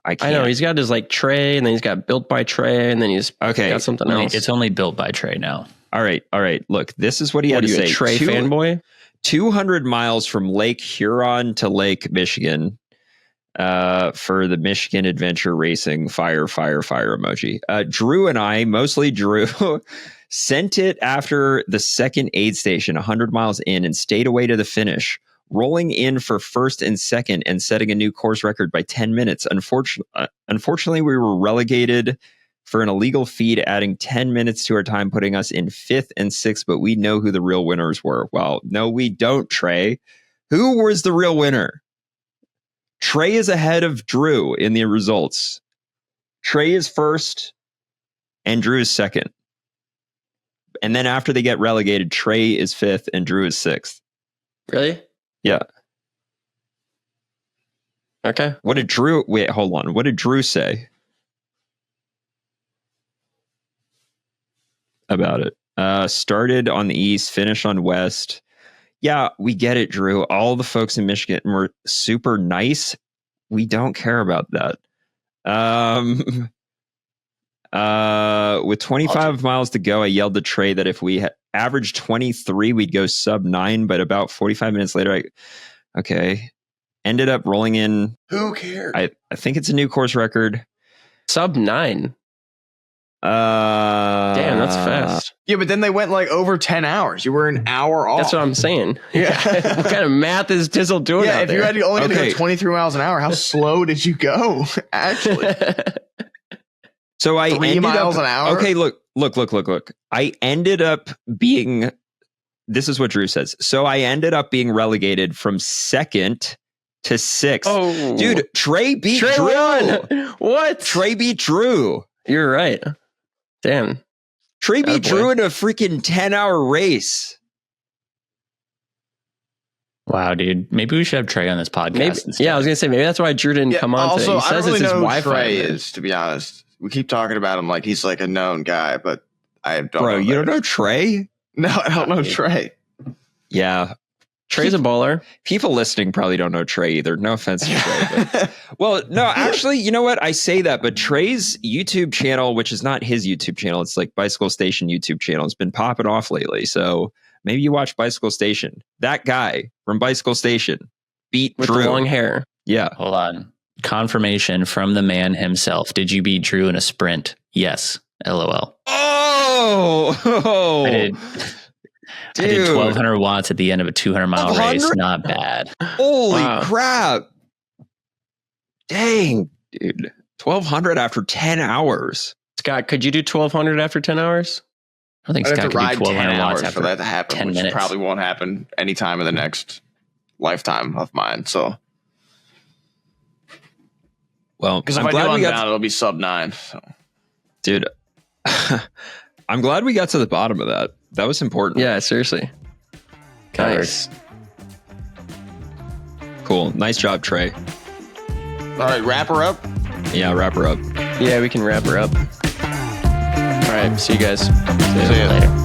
I can't? I know. He's got his like Trey, and then he's got Built by Trey, and then he's got something else. It's only Built by Trey now. All right. Look, this is what he had to say. Trey fanboy? 200 miles from Lake Huron to Lake Michigan for the Michigan Adventure Racing fire emoji. Drew and I, mostly Drew, sent it after the second aid station 100 miles in and stayed away to the finish, rolling in for first and second and setting a new course record by 10 minutes. Unfortunately, we were relegated for an illegal feed, adding 10 minutes to our time, putting us in 5th and 6th, but we know who the real winners were. Well, no, we don't, Trey. Who was the real winner? Trey is ahead of Drew in the results. Trey is first and Drew is second. And then after they get relegated, Trey is 5th and Drew is 6th. Really? Yeah. Okay. What did Drew say about it? Started on the east, finished on west. Yeah, we get it, Drew. All the folks in Michigan were super nice. We don't care about that. With 25 miles to go, I yelled to Trey that if we averaged 23, we'd go sub 9. But about 45 minutes later, ended up rolling in. Who cares? I think it's a new course record. Sub 9. Damn, that's fast. Yeah, but then they went like over 10 hours. You were an hour off. That's what I'm saying. Yeah. What kind of math is Dizzle doing out there? You had only to go 23 miles an hour, how slow did you go, actually? So I 3 miles an hour? Okay, look. I ended up being, this is what Drew says. So I ended up being relegated from 2nd to 6th. Oh. Dude, Trey beat Drew. Won. What? Trey beat Drew. You're right. Damn. Trey beat Drew in a freaking 10-hour race. Wow, dude. Maybe we should have Trey on this podcast. Maybe, I was going to say, maybe that's why Drew didn't come on. Also, He I don't says really it's his know who Wi-Fi. Trey is, to be honest. We keep talking about him like he's like a known guy, but I don't know. Bro, you don't know Trey? No, I don't know Trey. Yeah. Trey's a baller. People listening probably don't know Trey either. No offense to Trey. But, well, no, actually, you know what? I say that, but Trey's YouTube channel, which is not his YouTube channel, it's like Bicycle Station YouTube channel, has been popping off lately. So maybe you watch Bicycle Station. That guy from Bicycle Station beat with Drew. The long hair. Yeah. Hold on. Confirmation from the man himself. Did you beat Drew in a sprint? Yes. LOL. Oh! I did 1,200 watts at the end of a 200-mile race. Not bad. Holy crap. Dang, dude. 1,200 after 10 hours. Scott, could you do 1,200 after 10 hours? I don't think Scott could do 1,200 watts after for that to happen, 10 which minutes. Probably won't happen anytime in the next lifetime of mine. So, well, because if I do unbound, it'll be sub 9. So. Dude, I'm glad we got to the bottom of that. That was important. Yeah, seriously. Nice. Cool. Nice job, Trey. All right, wrap her up. Yeah, wrap her up. Yeah, we can wrap her up. All right, see you guys. See ya. Later.